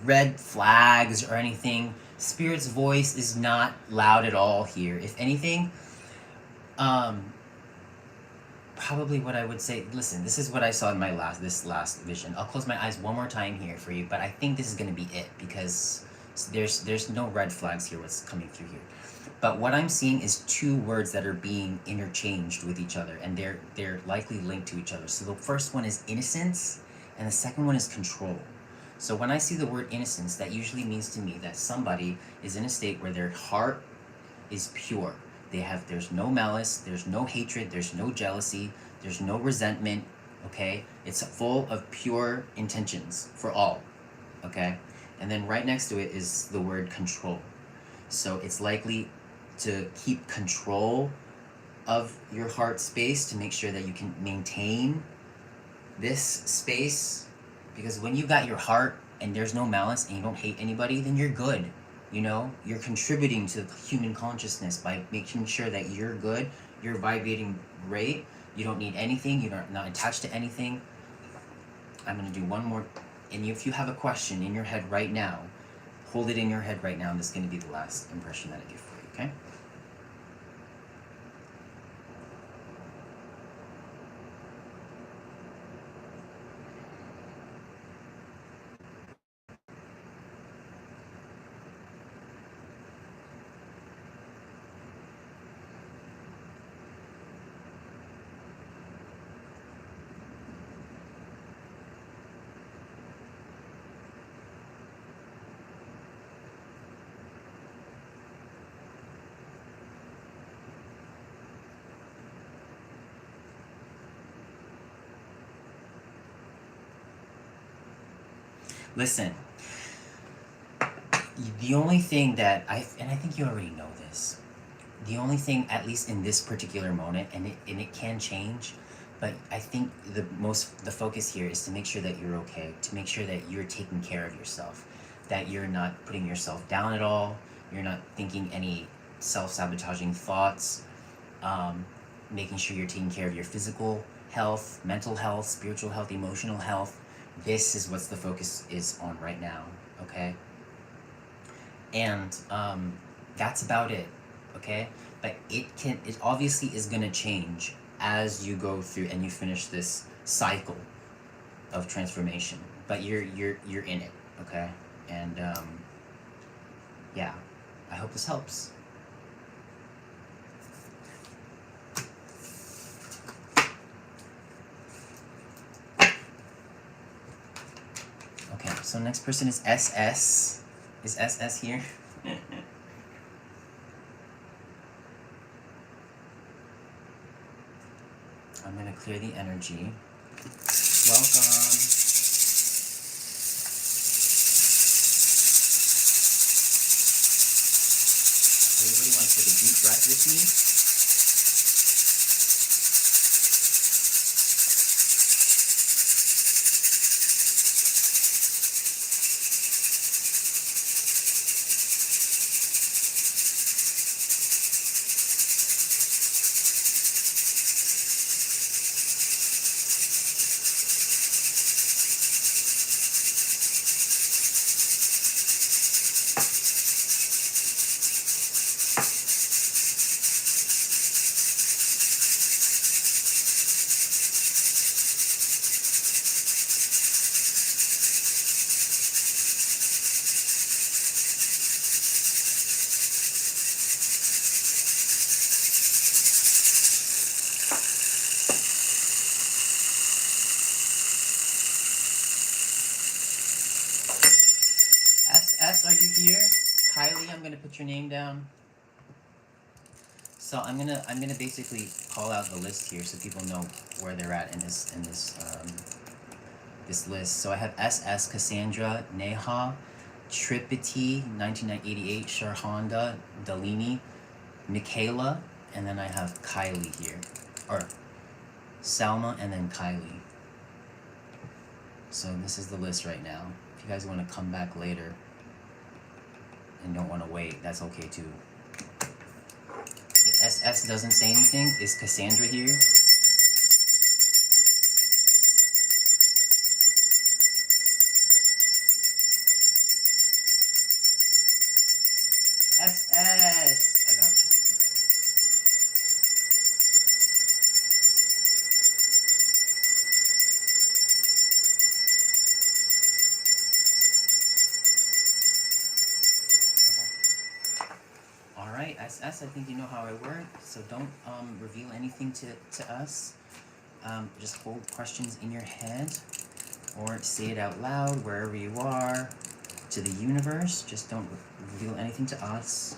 red flags or anything. Spirit's voice is not loud at all here. If anything, um probably what I would say, listen, this is what I saw in this last vision. I'll close my eyes one more time here for you, but I think this is going to be it because there's no red flags here what's coming through here. But what I'm seeing is two words that are being interchanged with each other, and they're likely linked to each other. So the first one is innocence, and the second one is control. So when I see the word innocence, that usually means to me that somebody is in a state where their heart is pure. There's no malice, there's no hatred, there's no jealousy, there's no resentment, okay? It's full of pure intentions for all, okay? And then right next to it is the word control. So it's likely to keep control of your heart space to make sure that you can maintain this space, because when you got your heart and there's no malice and you don't hate anybody, then you're good. You know, you're contributing to human consciousness by making sure that you're good, you're vibrating great, you don't need anything, you're not attached to anything. I'm going to do one more, and if you have a question in your head right now, hold it in your head right now, and this is going to be the last impression that I give for you, okay? Listen, the only thing that and I think you already know this, the only thing, at least in this particular moment, and it can change, But I think the focus here is to make sure that you're okay, to make sure that you're taking care of yourself, that you're not putting yourself down at all, you're not thinking any self-sabotaging thoughts, making sure you're taking care of your physical health, mental health, spiritual health, emotional health. This is what the focus is on right now, okay? And that's about it, okay? But it obviously is gonna change as you go through and you finish this cycle of transformation. But you're in it, okay? And yeah, I hope this helps. Okay, so next person is SS. Is SS here? I'm gonna clear the energy. Welcome. Everybody want to take a deep breath with me? SS, are you here? Kylie, I'm gonna put your name down. So I'm gonna basically call out the list here so people know where they're at in this this list. So I have SS, Cassandra, Neha, Tripiti, 1988, Sharhonda, Dalini, Michaela, and then I have Kylie here, or Salma, and then Kylie. So this is the list right now. If you guys want to come back later and don't want to wait, that's okay too. If SS doesn't say anything, is Cassandra here? SS! I got you. Alright, SS, I think you know how I work, so don't reveal anything to us. Just hold questions in your head, or say it out loud wherever you are to the universe. Just don't reveal anything to us.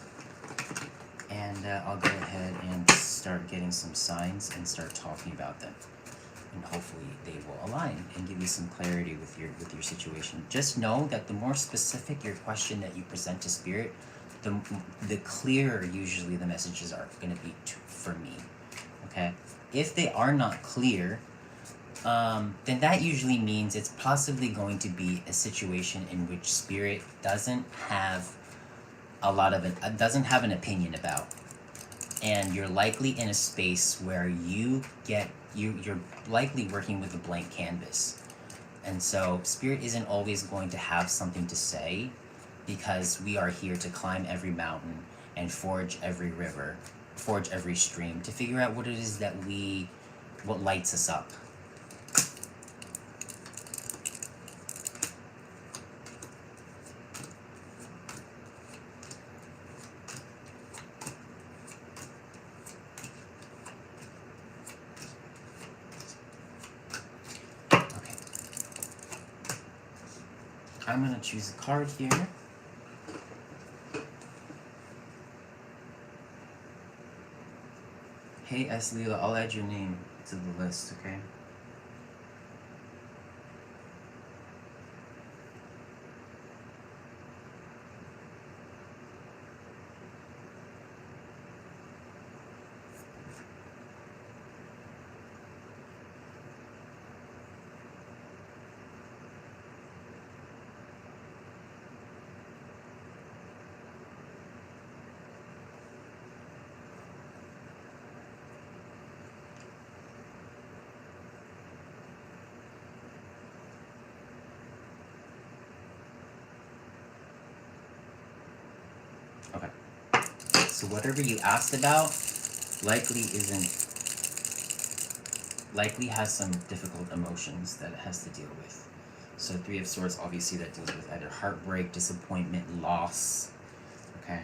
And I'll go ahead and start getting some signs and start talking about them. And hopefully they will align and give you some clarity with your situation. Just know that the more specific your question that you present to Spirit, the clearer usually the messages are going to be for me, okay? If they are not clear, then that usually means it's possibly going to be a situation in which Spirit doesn't have doesn't have an opinion about, and you're likely in a space where you're likely working with a blank canvas, and so Spirit isn't always going to have something to say, because we are here to climb every mountain and forge every river, forge every stream, to figure out what it is that what lights us up. Okay. I'm gonna choose a card here. Hey S. Leela, I'll add your name to the list, okay? Okay. So whatever you asked about likely has some difficult emotions that it has to deal with. So Three of Swords, obviously that deals with either heartbreak, disappointment, loss. Okay,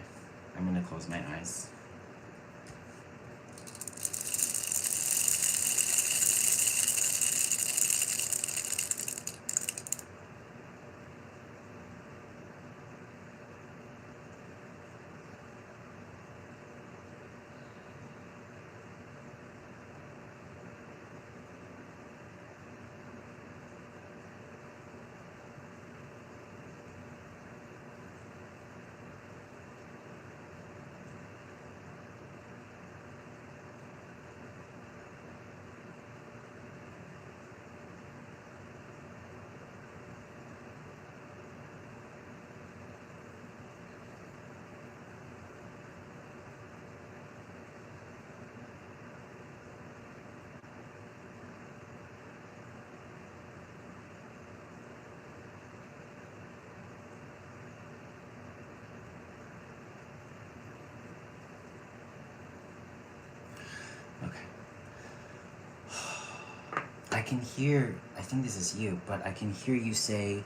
I'm gonna close my eyes. Okay. I can hear, I think this is you, but I can hear you say,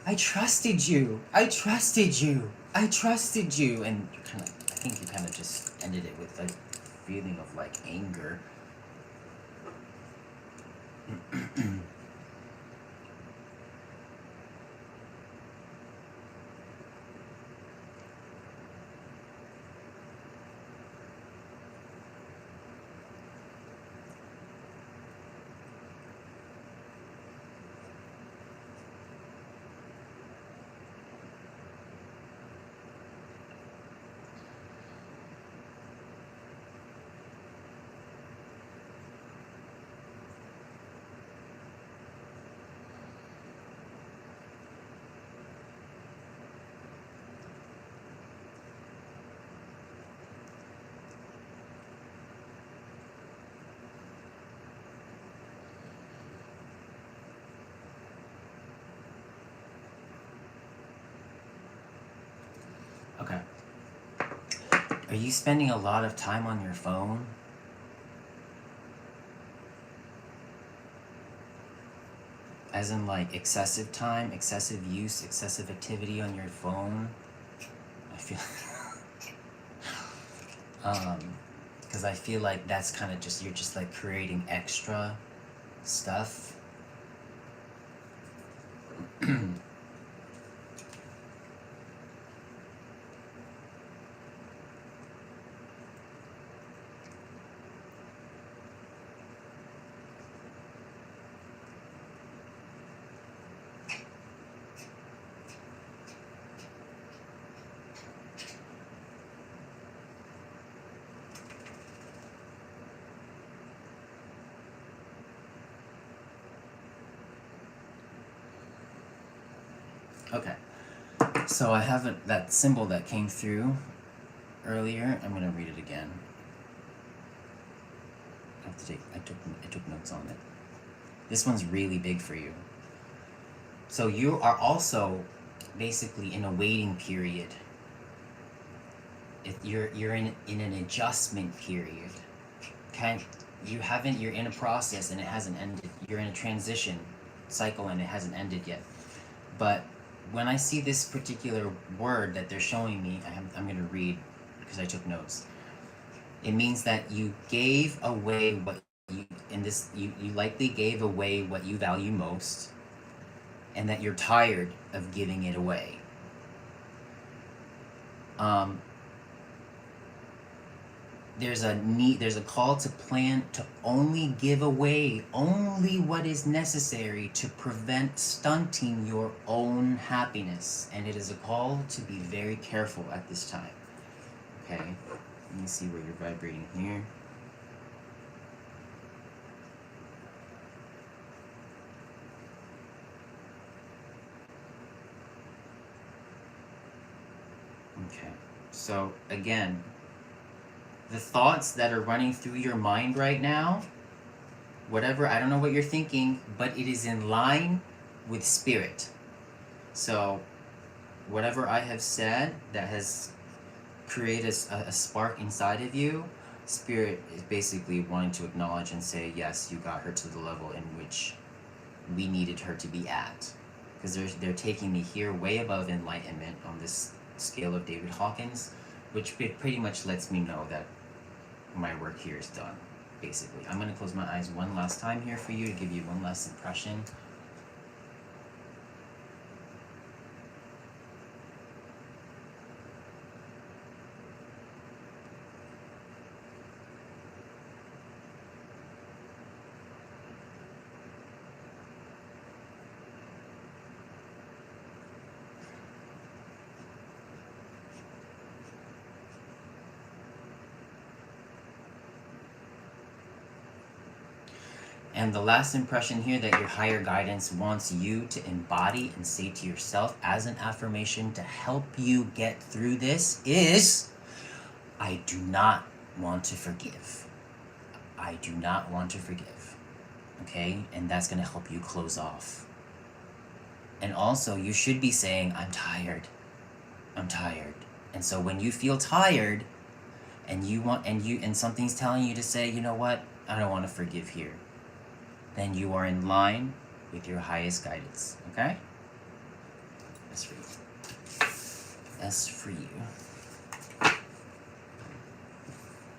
I trusted you, I trusted you, I trusted you. And you kind of, I think you kind of just ended it with a feeling of like anger. Okay. Are you spending a lot of time on your phone? As in like excessive time, excessive use, excessive activity on your phone? I feel because I feel like that's kind of just, you're just like creating extra stuff. Okay, so I have that symbol that came through earlier. I'm gonna read it again. I took notes on it. This one's really big for you. So you are also basically in a waiting period. You're in an adjustment period. You're in a process and it hasn't ended. You're in a transition cycle and it hasn't ended yet. But when I see this particular word that they're showing me, I'm going to read because I took notes. It means that you gave away what you likely gave away what you value most, and that you're tired of giving it away. There's a call to plan to only give away only what is necessary to prevent stunting your own happiness, and it is a call to be very careful at this time. Okay, let me see where you're vibrating here. Okay, so again, the thoughts that are running through your mind right now, whatever, I don't know what you're thinking, but it is in line with spirit. So whatever I have said that has create a spark inside of you. Spirit is basically wanting to acknowledge and say, yes, you got her to the level in which we needed her to be at. Because they're taking me here way above enlightenment on this scale of David Hawkins, which pretty much lets me know that my work here is done, basically. I'm going to close my eyes one last time here for you to give you one last impression. And the last impression here that your higher guidance wants you to embody and say to yourself as an affirmation to help you get through this is, I do not want to forgive. I do not want to forgive. Okay? And that's going to help you close off. And also, you should be saying, I'm tired. I'm tired. And so when you feel tired and something's telling you to say, you know what? I don't want to forgive here. Then you are in line with your highest guidance, okay? That's for you. That's for you.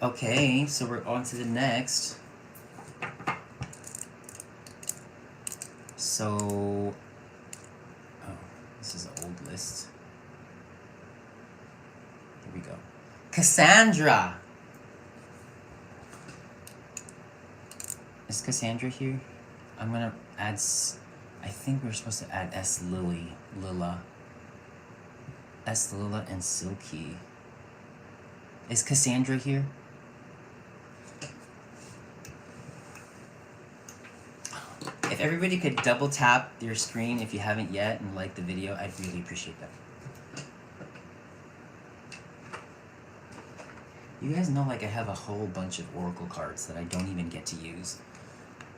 Okay, so we're on to the next. So, this is an old list. Here we go. Cassandra. Is Cassandra here? I'm gonna add, I think we're supposed to add Lila, and Silky. Is Cassandra here? If everybody could double tap your screen if you haven't yet and like the video, I'd really appreciate that. You guys know, like, I have a whole bunch of oracle cards that I don't even get to use.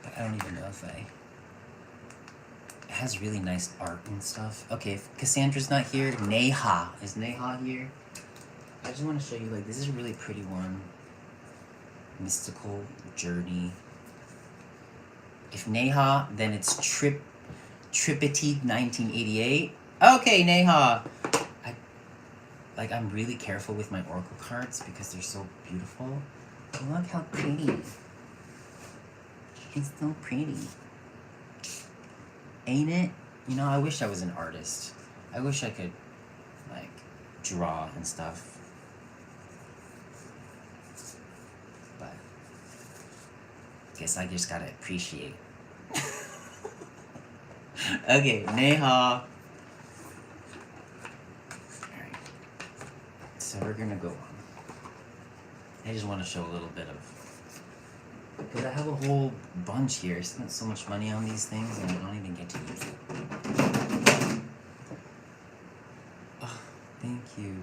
But I don't even know if it has really nice art and stuff. Okay, if Cassandra's not here, Neha. Is Neha here? I just want to show you, like, this is a really pretty one. Mystical Journey. If Neha, then it's Tripity 1988. Okay, Neha. I'm really careful with my oracle cards because they're so beautiful. Look how pretty. It's so pretty. Ain't it? You know, I wish I was an artist. I wish I could, like, draw and stuff. But guess I just gotta appreciate. Okay, Neha. Alright. So we're gonna go on. I just want to show a little bit of... Because I have a whole bunch here. I spent so much money on these things and I don't even get to use it. Oh, thank you.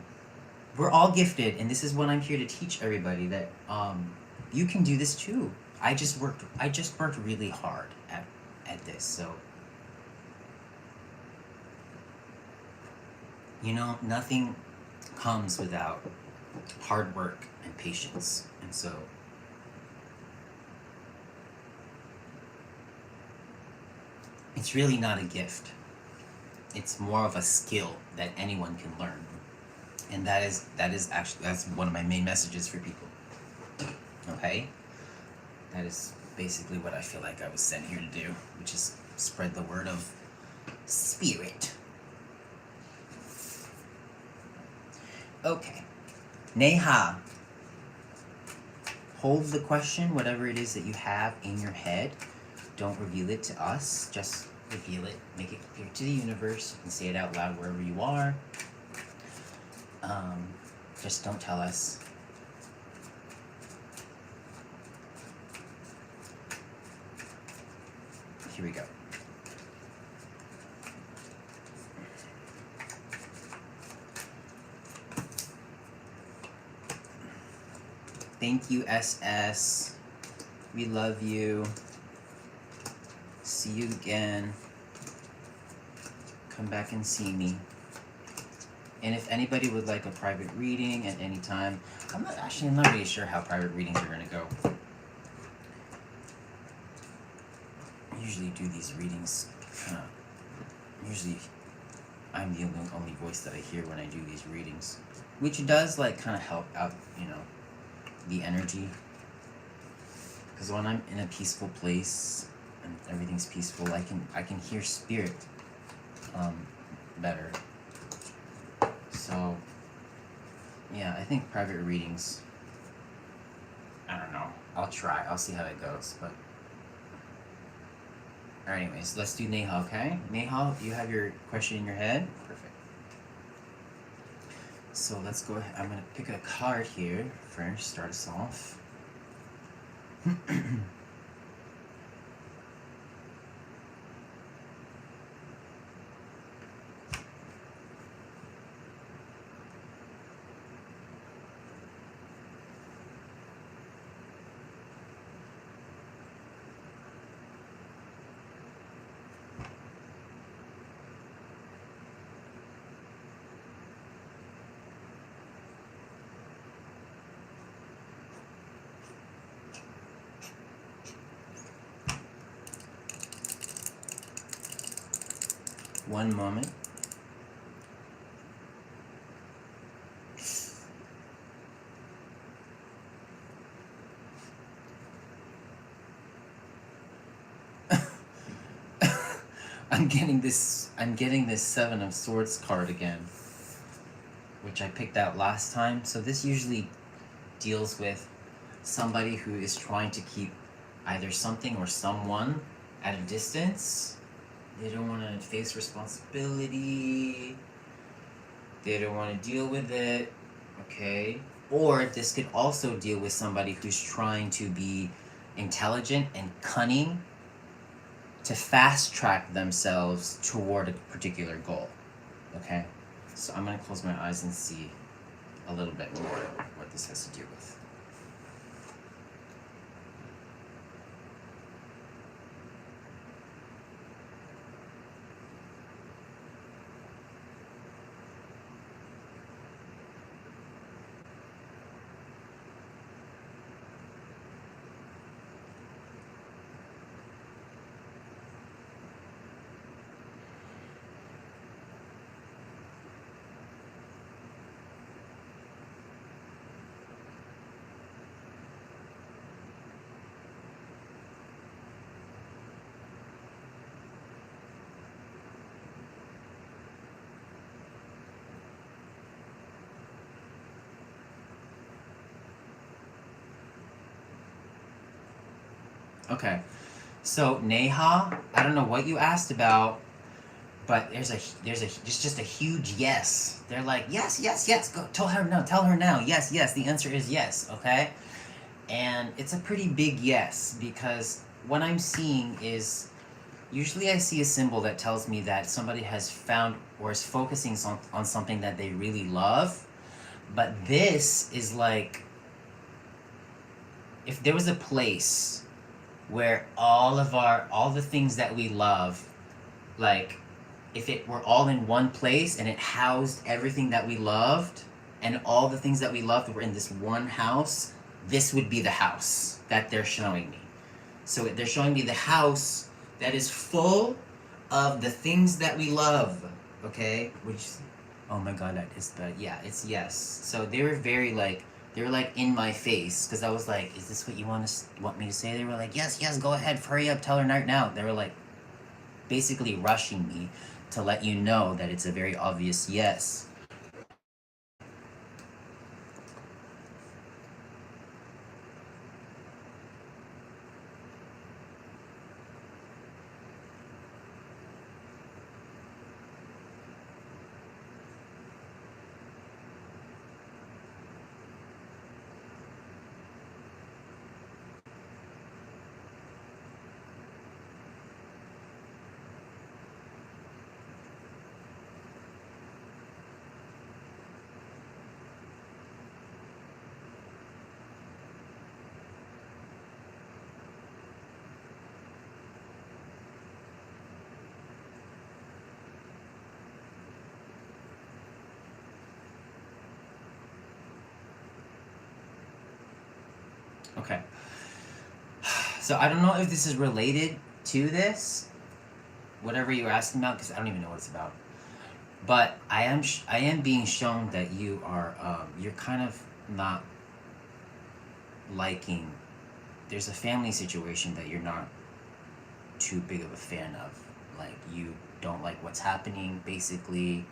We're all gifted, and this is what I'm here to teach everybody, that you can do this too. I just worked really hard at this, so you know, nothing comes without hard work and patience. And so it's really not a gift. It's more of a skill that anyone can learn. And that's one of my main messages for people. Okay? That is basically what I feel like I was sent here to do, which is spread the word of spirit. Okay. Neha. Hold the question, whatever it is that you have in your head. Don't reveal it to us. Just reveal it. Make it clear to the universe. You can say it out loud wherever you are. Just don't tell us. Here we go. Thank you, SS. We love you. See you again. Come back and see me. And if anybody would like a private reading at any time, I'm not really sure how private readings are gonna go. I usually do these readings usually I'm the only voice that I hear when I do these readings, which does like kind of help out, the energy. Because when I'm in a peaceful place and everything's peaceful, I can hear spirit better. So yeah, I think private readings, I don't know. I'll try. I'll see how it goes. But anyways, let's do Neha, okay? Neha, you have your question in your head? Perfect. So let's go ahead. I'm going to pick a card here first, start us off. One moment. I'm getting this Seven of Swords card again, which I picked out last time. So this usually deals with somebody who is trying to keep either something or someone at a distance. They don't want to face responsibility. They don't want to deal with it. Okay. Or this could also deal with somebody who's trying to be intelligent and cunning to fast track themselves toward a particular goal. Okay? So I'm going to close my eyes and see a little bit more what this has to do with. Okay, so Neha, I don't know what you asked about, but there's just a huge yes. They're like yes, yes, yes. Go tell her now. Yes, yes. The answer is yes. Okay, and it's a pretty big yes because what I'm seeing is usually I see a symbol that tells me that somebody has found or is focusing on something that they really love, but this is like if there was a place where all the things that we love, like if it were all in one place and it housed everything that we loved and all the things that we loved were in this one house, this would be the house that they're showing me. So they're showing me the house that is full of the things that we love, okay? Which, oh my god, that is the, yeah, it's yes. So they were in my face because I was like, is this what you want me to say? They were like, yes, yes, go ahead, hurry up, tell her right now. They were like basically rushing me to let you know that it's a very obvious yes. Okay. So I don't know if this is related to this, whatever you're asking about, because I don't even know what it's about. But I am being shown that you are you're kind of not liking. There's a family situation that you're not too big of a fan of. Like you don't like what's happening, basically.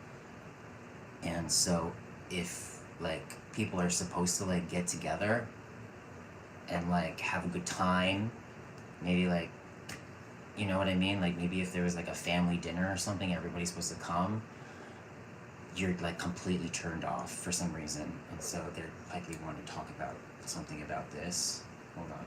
And so if like people are supposed to like get together and like have a good time, maybe like, you know what I mean, like maybe if there was like a family dinner or something, everybody's supposed to come, you're like completely turned off for some reason, and so they're likely want to talk about something about this. Hold on.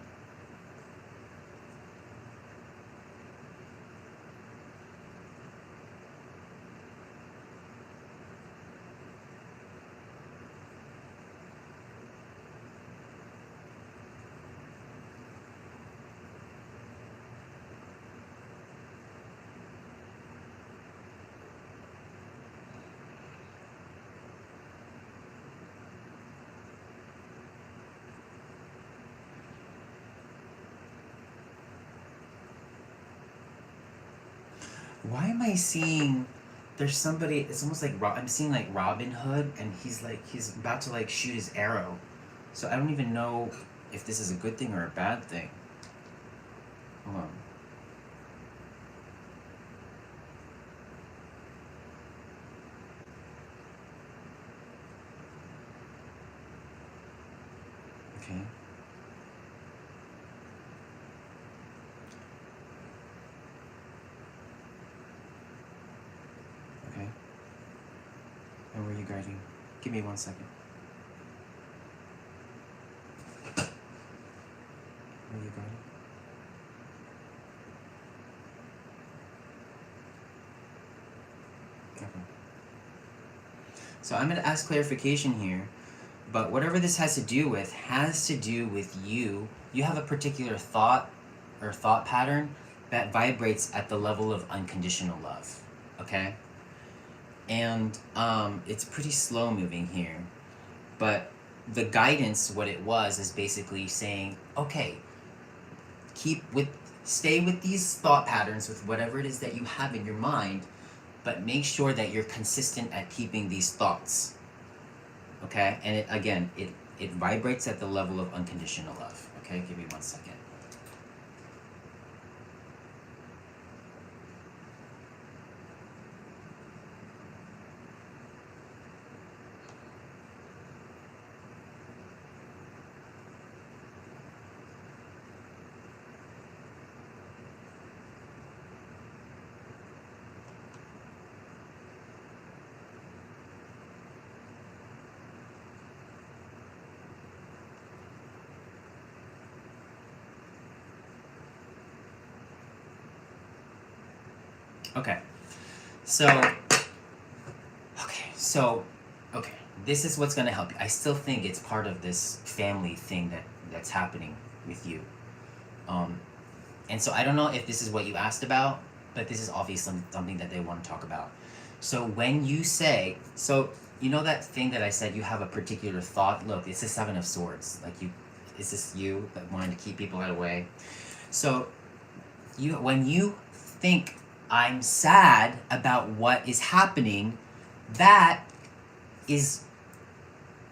Why am I seeing there's somebody, it's almost like I'm seeing like Robin Hood, and he's about to like shoot his arrow. So I don't even know if this is a good thing or a bad thing. Hold on. Okay. Okay. And where are you guiding? Give me 1 second. Where are you guiding? Okay. So I'm going to ask clarification here, but whatever this has to do with you. You have a particular thought or thought pattern that vibrates at the level of unconditional love, okay? And it's pretty slow moving here, but the guidance, what it was, is basically saying, okay, stay with these thought patterns with whatever it is that you have in your mind, but make sure that you're consistent at keeping these thoughts. Okay? And it vibrates at the level of unconditional love. Okay? Give me 1 second. Okay. So, okay. This is what's going to help you. I still think it's part of this family thing that's happening with you. Um, and so I don't know if this is what you asked about, but this is obviously something that they want to talk about. So when you say, so you know that thing that I said, you have a particular thought. Look, it's the Seven of Swords. Like is this you that wanting to keep people out of the way? So when you think I'm sad about what is happening, that is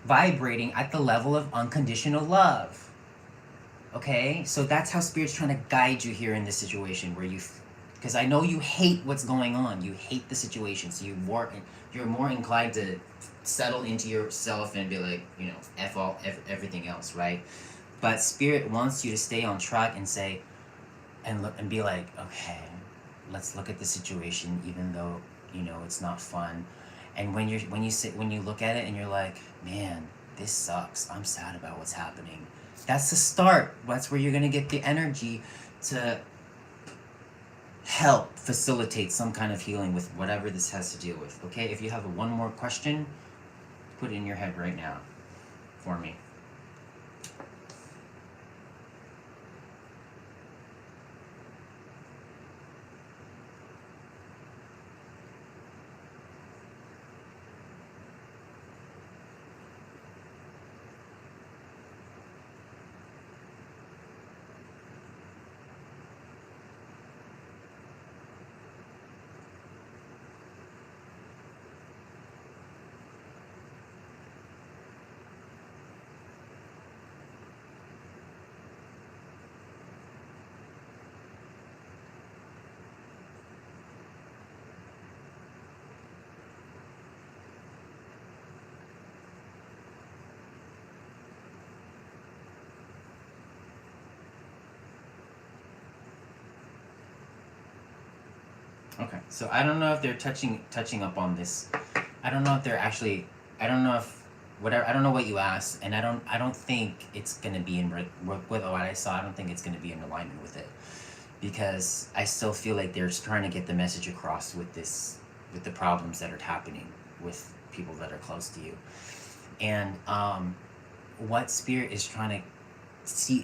vibrating at the level of unconditional love. Okay? So that's how Spirit's trying to guide you here in this situation where because I know you hate what's going on. You hate the situation. So you're more inclined to settle into yourself and be like, everything else, right? But Spirit wants you to stay on track and say, and look and be like, okay, let's look at the situation, even though it's not fun. And when you look at it and you're like, man, this sucks, I'm sad about what's happening, that's the start. That's where you're gonna get the energy to help facilitate some kind of healing with whatever this has to deal with. Okay, if you have one more question, put it in your head right now for me. Okay, so I don't know if they're touching up on this. I don't know if they're actually. I don't know if whatever. I don't know what you asked, and I don't think it's gonna be in with what I saw. I don't think it's gonna be in alignment with it, because I still feel like they're trying to get the message across with this, with the problems that are happening with people that are close to you, and what spirit is trying to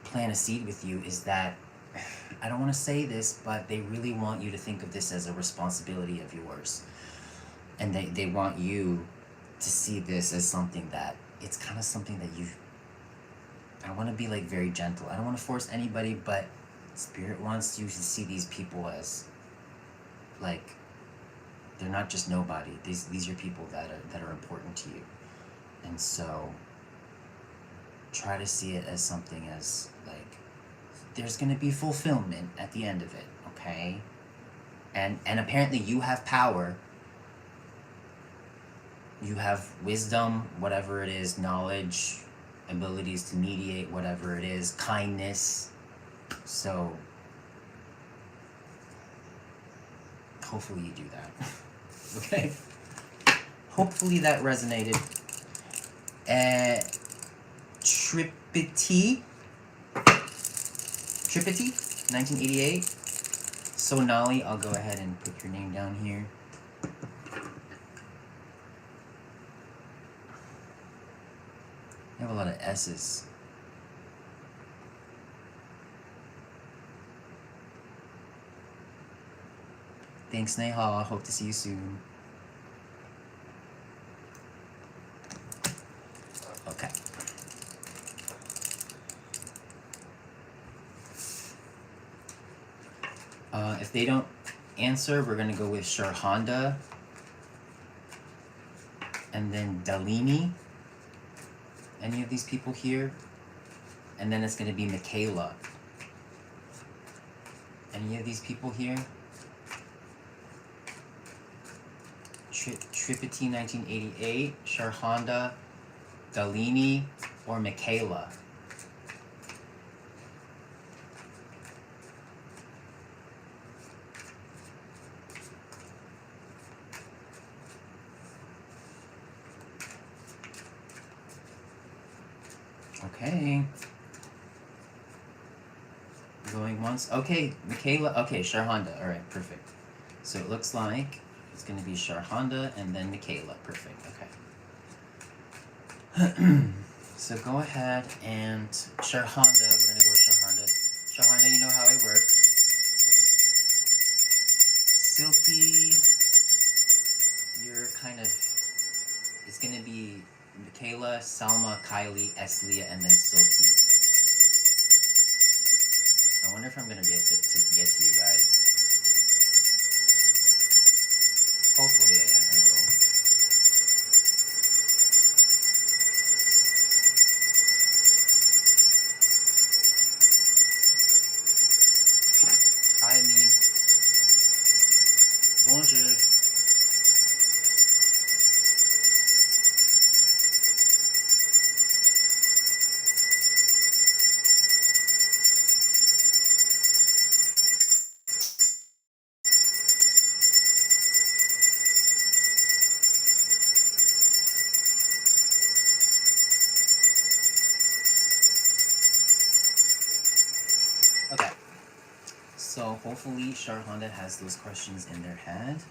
plant a seed with you is that, I don't want to say this, but they really want you to think of this as a responsibility of yours. And they want you to see this as something that, it's kind of something that you, I want to be like very gentle. I don't want to force anybody, but Spirit wants you to see these people as like, they're not just nobody. These are people that are important to you. And so try to see it as something as like, there's going to be fulfillment at the end of it, okay? And apparently you have power. You have wisdom, whatever it is, knowledge, abilities to mediate, whatever it is, kindness. So hopefully you do that. Okay? Hopefully that resonated. Tripity, 1988. Sonali, I'll go ahead and put your name down here. I have a lot of S's. Thanks, Nehal. Hope to see you soon. Okay. If they don't answer, we're going to go with Sharhanda. And then Dalini. Any of these people here? And then it's going to be Michaela. Any of these people here? Tripity 1988, Sharhanda, Dalini, or Michaela? Okay. Going once. Okay, Michaela. Okay, Sharhanda. All right, perfect. So it looks like it's going to be Sharhanda and then Michaela. Perfect. Okay. So go ahead and Sharhanda. We're going to go with Sharhanda. Sharhanda, you know how I work. Silky, you're kind of, it's going to be Michaela, Salma, Kylie, Eslia, and then Silky. I wonder if I'm going to get to you guys. Hopefully I will. Hi, Amin. Bonjour. Okay. So hopefully Sharhanda has those questions in their head.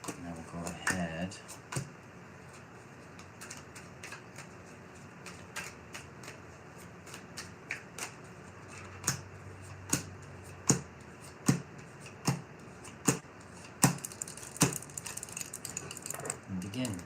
And I will go ahead. And begin.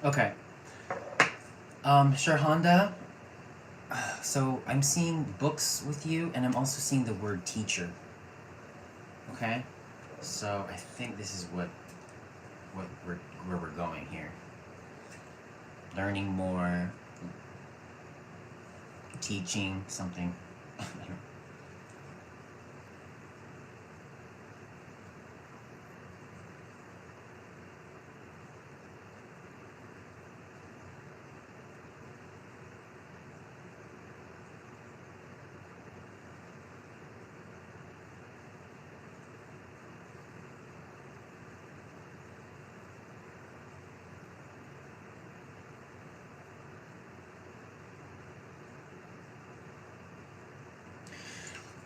Okay. Sure, Honda. So I'm seeing books with you, and I'm also seeing the word teacher. Okay. So I think this is what we're where we're going here. Learning more, teaching something.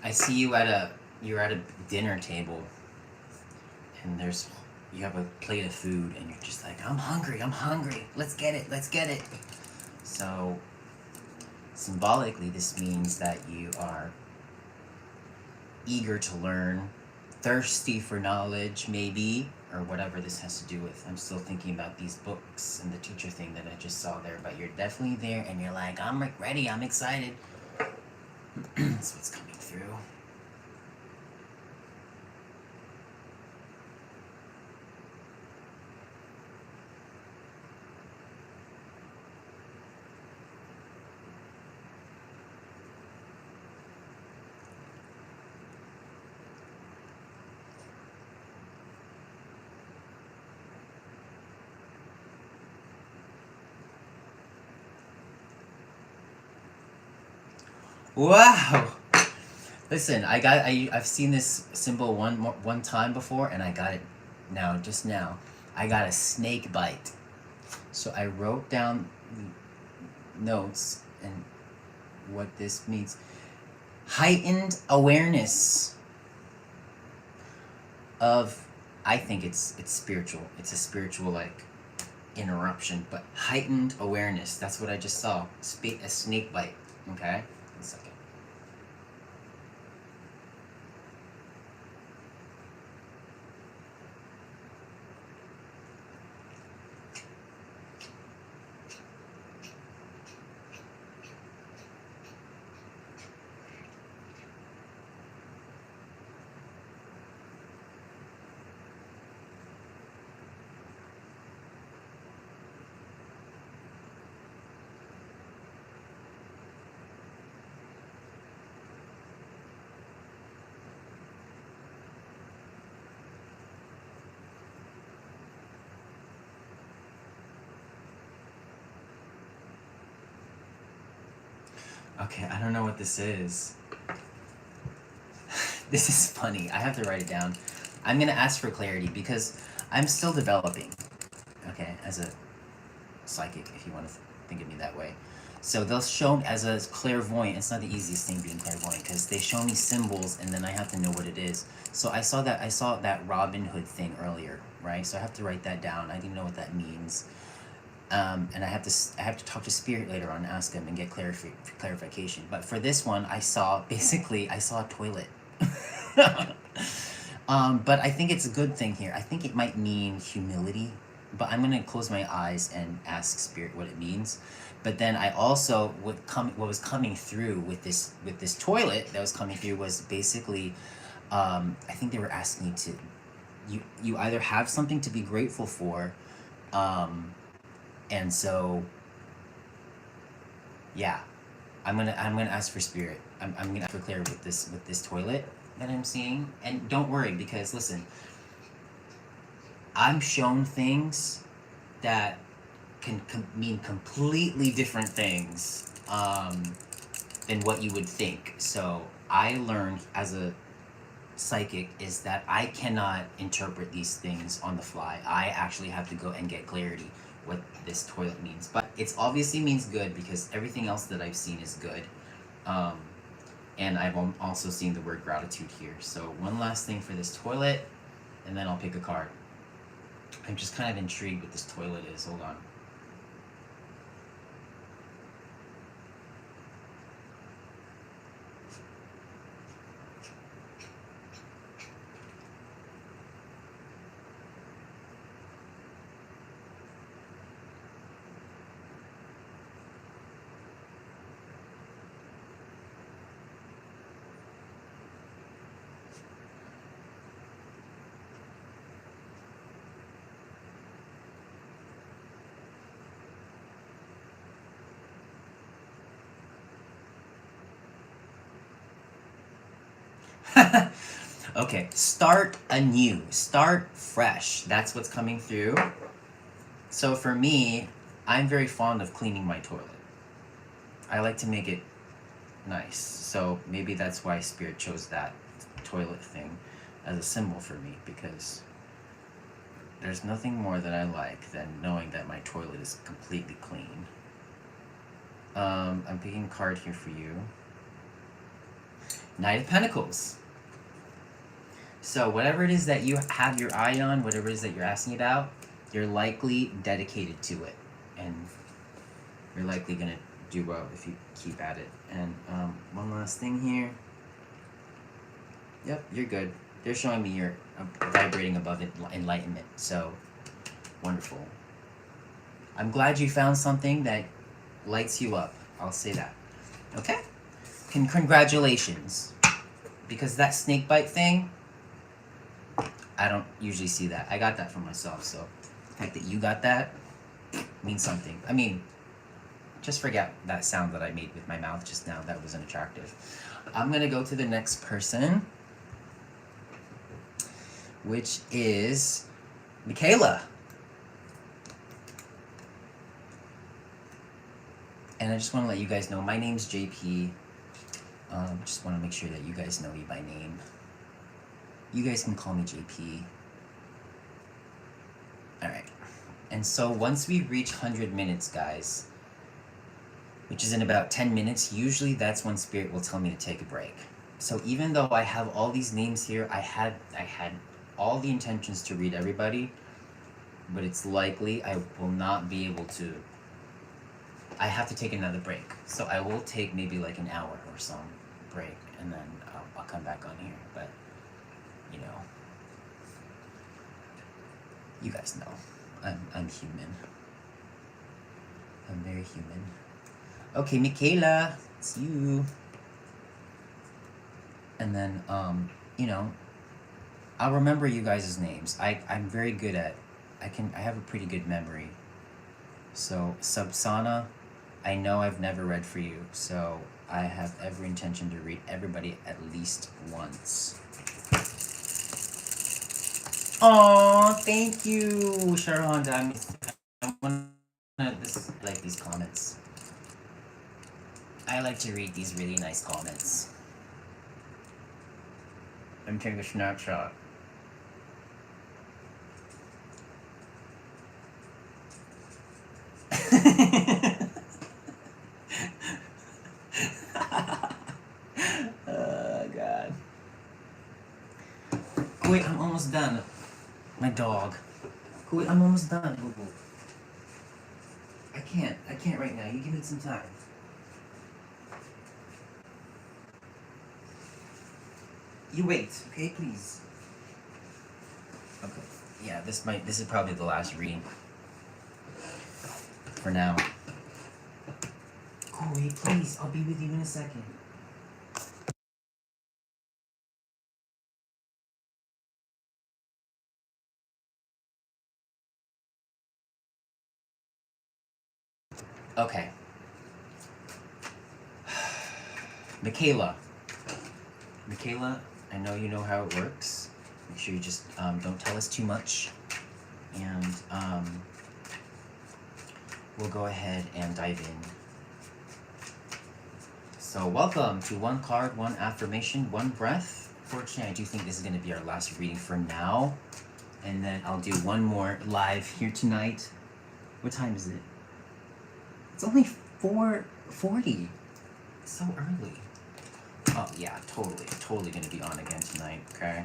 I see you're at a dinner table, and you have a plate of food, and you're just like, I'm hungry, let's get it. So symbolically, this means that you are eager to learn, thirsty for knowledge, maybe, or whatever this has to do with. I'm still thinking about these books and the teacher thing that I just saw there, but you're definitely there, and you're like, I'm ready, I'm excited. That's what's coming through. Wow. Listen, I've seen this symbol one time before, and I got it now, just now. I got a snake bite. So I wrote down notes and what this means. Heightened awareness of, I think it's spiritual. It's a spiritual like interruption, but heightened awareness. That's what I just saw. A snake bite. Okay, 1 second. Okay, I don't know what this is. This is funny. I have to write it down. I'm gonna ask for clarity because I'm still developing. Okay, as a psychic, if you want to think of me that way. So they'll show me as a clairvoyant. It's not the easiest thing being clairvoyant because they show me symbols and then I have to know what it is. So I saw that Robin Hood thing earlier, right? So I have to write that down. I didn't know what that means. And I have to talk to Spirit later on and ask him and get clarification. But for this one, I saw a toilet. But I think it's a good thing here. I think it might mean humility, but I'm gonna close my eyes and ask Spirit what it means. But then I also what was coming through with this toilet that was coming through was basically, I think they were asking me to, you either have something to be grateful for, and so yeah, I'm gonna ask for Spirit. I'm gonna ask for clarity with this toilet that I'm seeing. And don't worry, because listen, I'm shown things that can mean completely different things, than what you would think. So I learned as a psychic is that I cannot interpret these things on the fly. I actually have to go and get clarity what this toilet means. But it obviously means good because everything else that I've seen is good. Um, and I've also seen the word gratitude here. So one last thing for this toilet, and then I'll pick a card. I'm just kind of intrigued what this toilet is. Hold on. Okay, start anew, start fresh. That's what's coming through. So for me, I'm very fond of cleaning my toilet. I like to make it nice. So maybe that's why Spirit chose that toilet thing as a symbol for me, because there's nothing more that I like than knowing that my toilet is completely clean. I'm picking a card here for you. Knight of Pentacles. So whatever it is that you have your eye on, whatever it is that you're asking about, you're likely dedicated to it. And you're likely going to do well if you keep at it. And one last thing here. Yep, you're good. They're showing me you're vibrating above enlightenment. So, wonderful. I'm glad you found something that lights you up. I'll say that. Okay? Congratulations. Because that snake bite thing, I don't usually see that. I got that for myself, so the fact that you got that means something. I mean, just forget that sound that I made with my mouth just now. That wasn't attractive. I'm going to go to the next person, which is Michaela. And I just want to let you guys know, my name's JP. Just want to make sure that you guys know me by name. You guys can call me JP. Alright. And so once we reach 100 minutes, guys, which is in about 10 minutes, usually that's when Spirit will tell me to take a break. So even though I have all these names here, I had all the intentions to read everybody, but it's likely I will not be able to. I have to take another break. So I will take maybe like an hour or some break, and then I'll come back on here. But, you know, you guys know, I'm human. I'm very human. Okay, Michaela, it's you. And then, you know, I'll remember you guys' names. I'm very good at, I have a pretty good memory. So, Subsana, I know I've never read for you, so I have every intention to read everybody at least once. Oh, thank you, Sharon. I want to like these comments. I like to read these really nice comments. I'm taking a snapshot. Oh, God. Wait, I'm almost done. My dog. Wait, I'm almost done. Boo-boo. I can't right now. You give me some time. You wait, okay, please. Okay. Yeah, this is probably the last reading. For now. Go away, please. I'll be with you in a second. Okay. Michaela, I know you know how it works. Make sure you just don't tell us too much. And we'll go ahead and dive in. So welcome to one card, one affirmation, one breath. Fortunately, I do think this is going to be our last reading for now. And then I'll do one more live here tonight. What time is it? It's only 4:40. It's so early. Oh yeah, totally gonna be on again tonight, okay?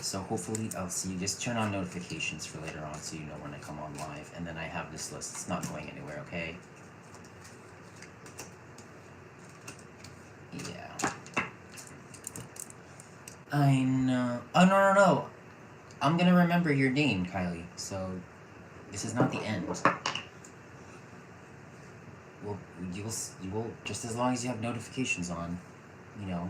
So hopefully I'll see you. Just turn on notifications for later on so you know when I come on live. And then I have this list. It's not going anywhere, okay? Yeah. I know. Oh, no. I'm gonna remember your name, Kylie. So this is not the end. Well, you will just as long as you have notifications on, you know.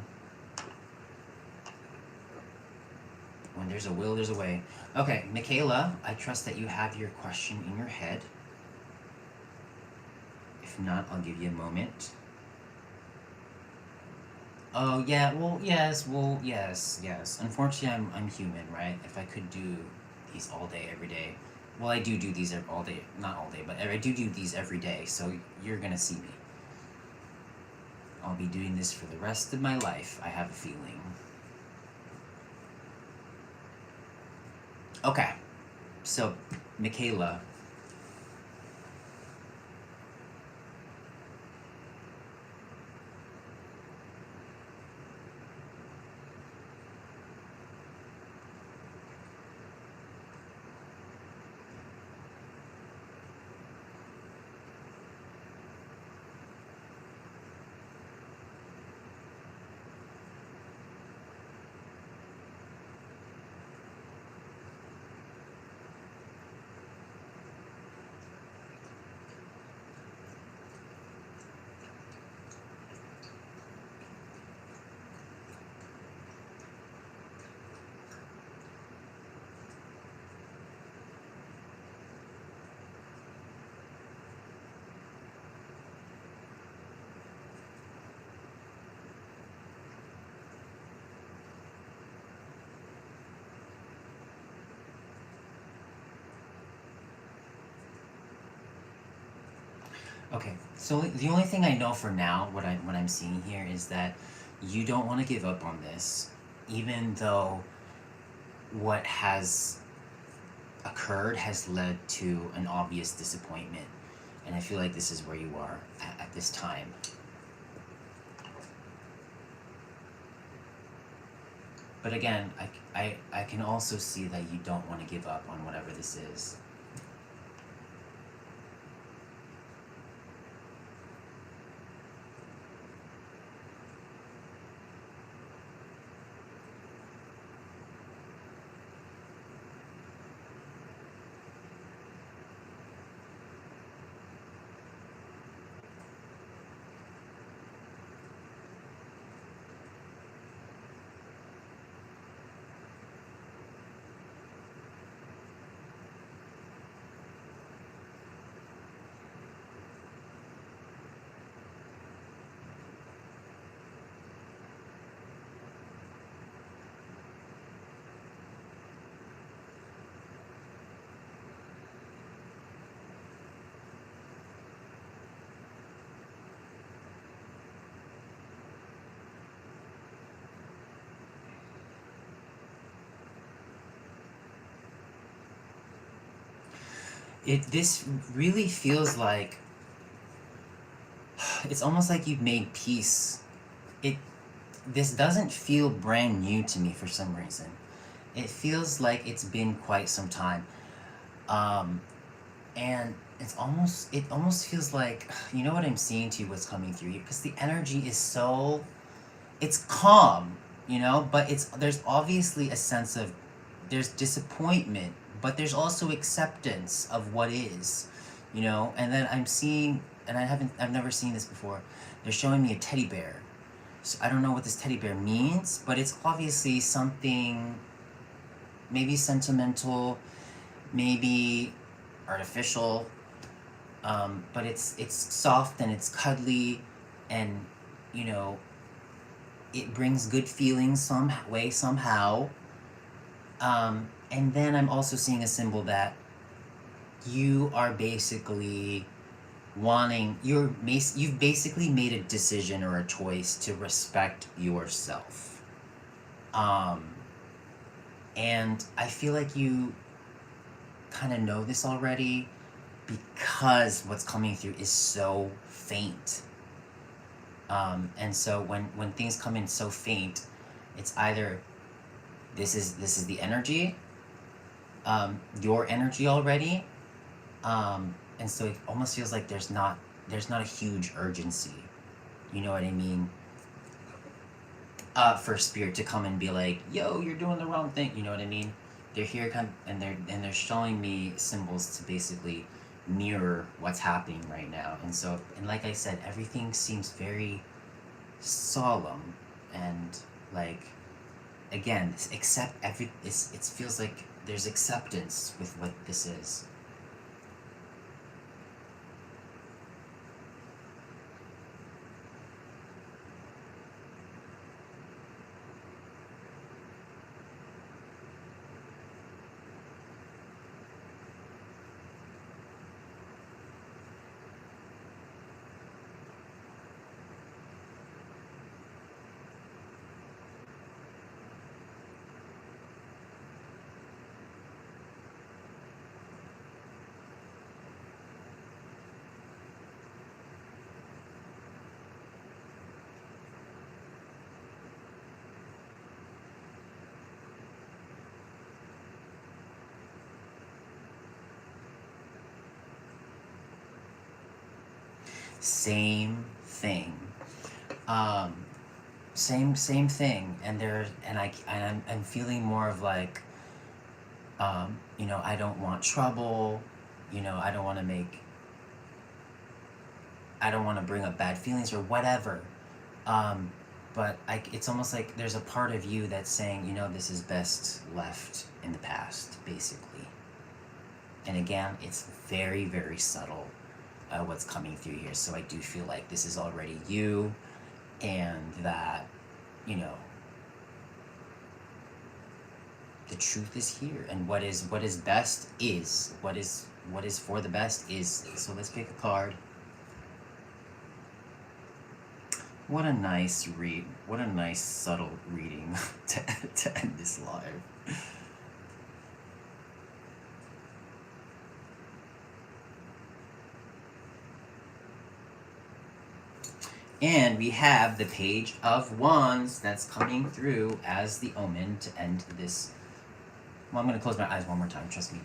When there's a will, there's a way. Okay, Michaela, I trust that you have your question in your head. If not, I'll give you a moment. Oh yeah, yes. Unfortunately, I'm human, right? If I could do these all day, every day, well, I do these all day, not all day, but I do these every day. So you're gonna see me. I'll be doing this for the rest of my life. I have a feeling. Okay, so Michaela, okay. So the only thing I know for now, what I'm seeing here is that you don't want to give up on this, even though what has occurred has led to an obvious disappointment. And I feel like this is where you are at this time. But again, I can also see that you don't want to give up on whatever this is. This really feels like it's almost like you've made peace. It This doesn't feel brand new to me for some reason. It feels like it's been quite some time. Um, and it almost feels like, you know what I'm seeing to you, what's coming through you, because the energy is so, it's calm, but there's obviously a sense of, there's disappointment, but there's also acceptance of what is, and then I'm seeing, and I've never seen this before, they're showing me a teddy bear. So I don't know what this teddy bear means, but it's obviously something, maybe sentimental, maybe artificial, but it's soft and it's cuddly, and you know it brings good feelings some way somehow. And then I'm also seeing a symbol that you are basically you've basically made a decision or a choice to respect yourself. Um, and I feel like you kind of know this already because what's coming through is so faint. And so when things come in so faint, it's either this is the energy, your energy already, and so it almost feels like there's not a huge urgency. You know what I mean? For spirit to come and be like, "Yo, you're doing the wrong thing." You know what I mean? They're here, and they're showing me symbols to basically mirror what's happening right now. And like I said, everything seems very solemn, and like, again, it feels like there's acceptance with what this is. same thing. Same thing. And I'm feeling more of like, you know, I don't want trouble. You know, I don't want to bring up bad feelings or whatever. But it's almost like there's a part of you that's saying, you know, this is best left in the past, basically. And again, it's very, very subtle what's coming through here. So I do feel like this is already you, and that, you know, the truth is here, and what is best is what is for the best is. So let's pick a card. What a nice read. What a nice subtle reading to end this live. And we have the Page of Wands that's coming through as the omen to end this. Well, I'm going to close my eyes one more time, trust me.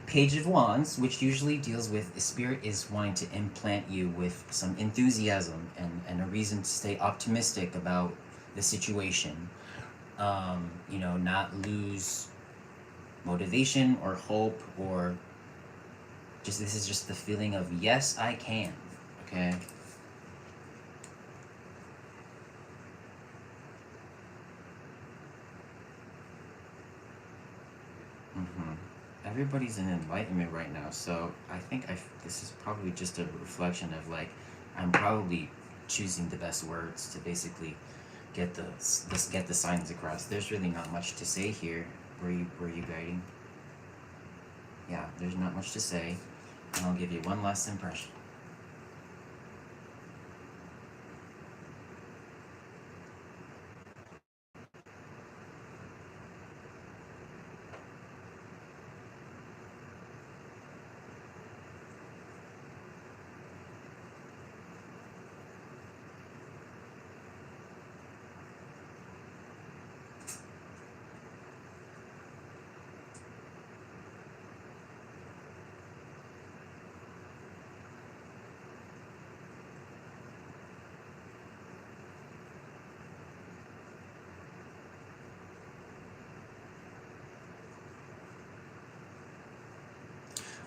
Page of Wands, which usually deals with, the spirit is wanting to implant you with some enthusiasm and a reason to stay optimistic about the situation. You know, not lose motivation or hope, or just, this is just the feeling of, yes, I can, okay? Everybody's in enlightenment right now, so I think this is probably just a reflection of, like, I'm probably choosing the best words to basically get the signs across. There's really not much to say here. Were you guiding? Yeah, there's not much to say, and I'll give you one last impression.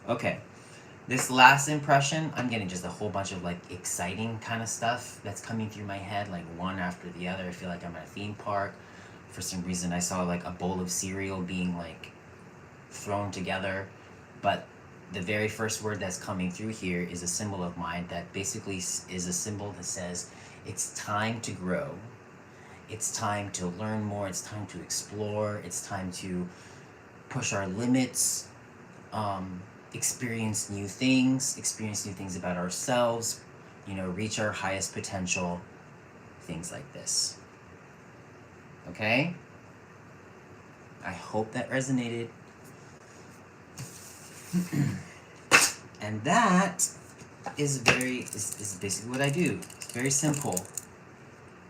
Okay, this last impression, I'm getting just a whole bunch of, like, exciting kind of stuff that's coming through my head, like one after the other. I feel like I'm at a theme park. For some reason, I saw, like, a bowl of cereal being, like, thrown together. But the very first word that's coming through here is a symbol of mine that basically is a symbol that says it's time to grow. It's time to learn more. It's time to explore. It's time to push our limits. Experience new things about ourselves, you know, reach our highest potential, things like this. Okay? I hope that resonated. And that is basically what I do. It's very simple.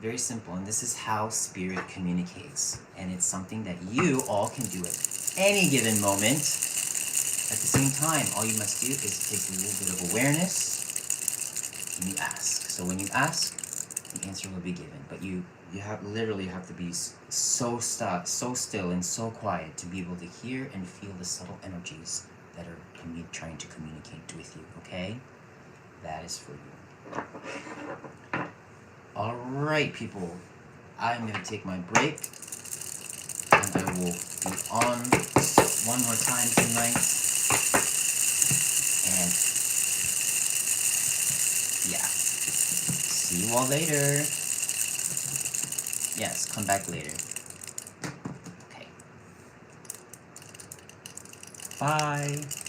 Very simple. And this is how spirit communicates. And it's something that you all can do at any given moment. At the same time, all you must do is take a little bit of awareness and you ask. So when you ask, the answer will be given. But you literally have to be so still and so quiet to be able to hear and feel the subtle energies that are trying to communicate with you, okay? That is for you. All right, people. I'm going to take my break, and I will be on one more time tonight. And yeah, see you all later. Yes, come back later. Okay. Bye.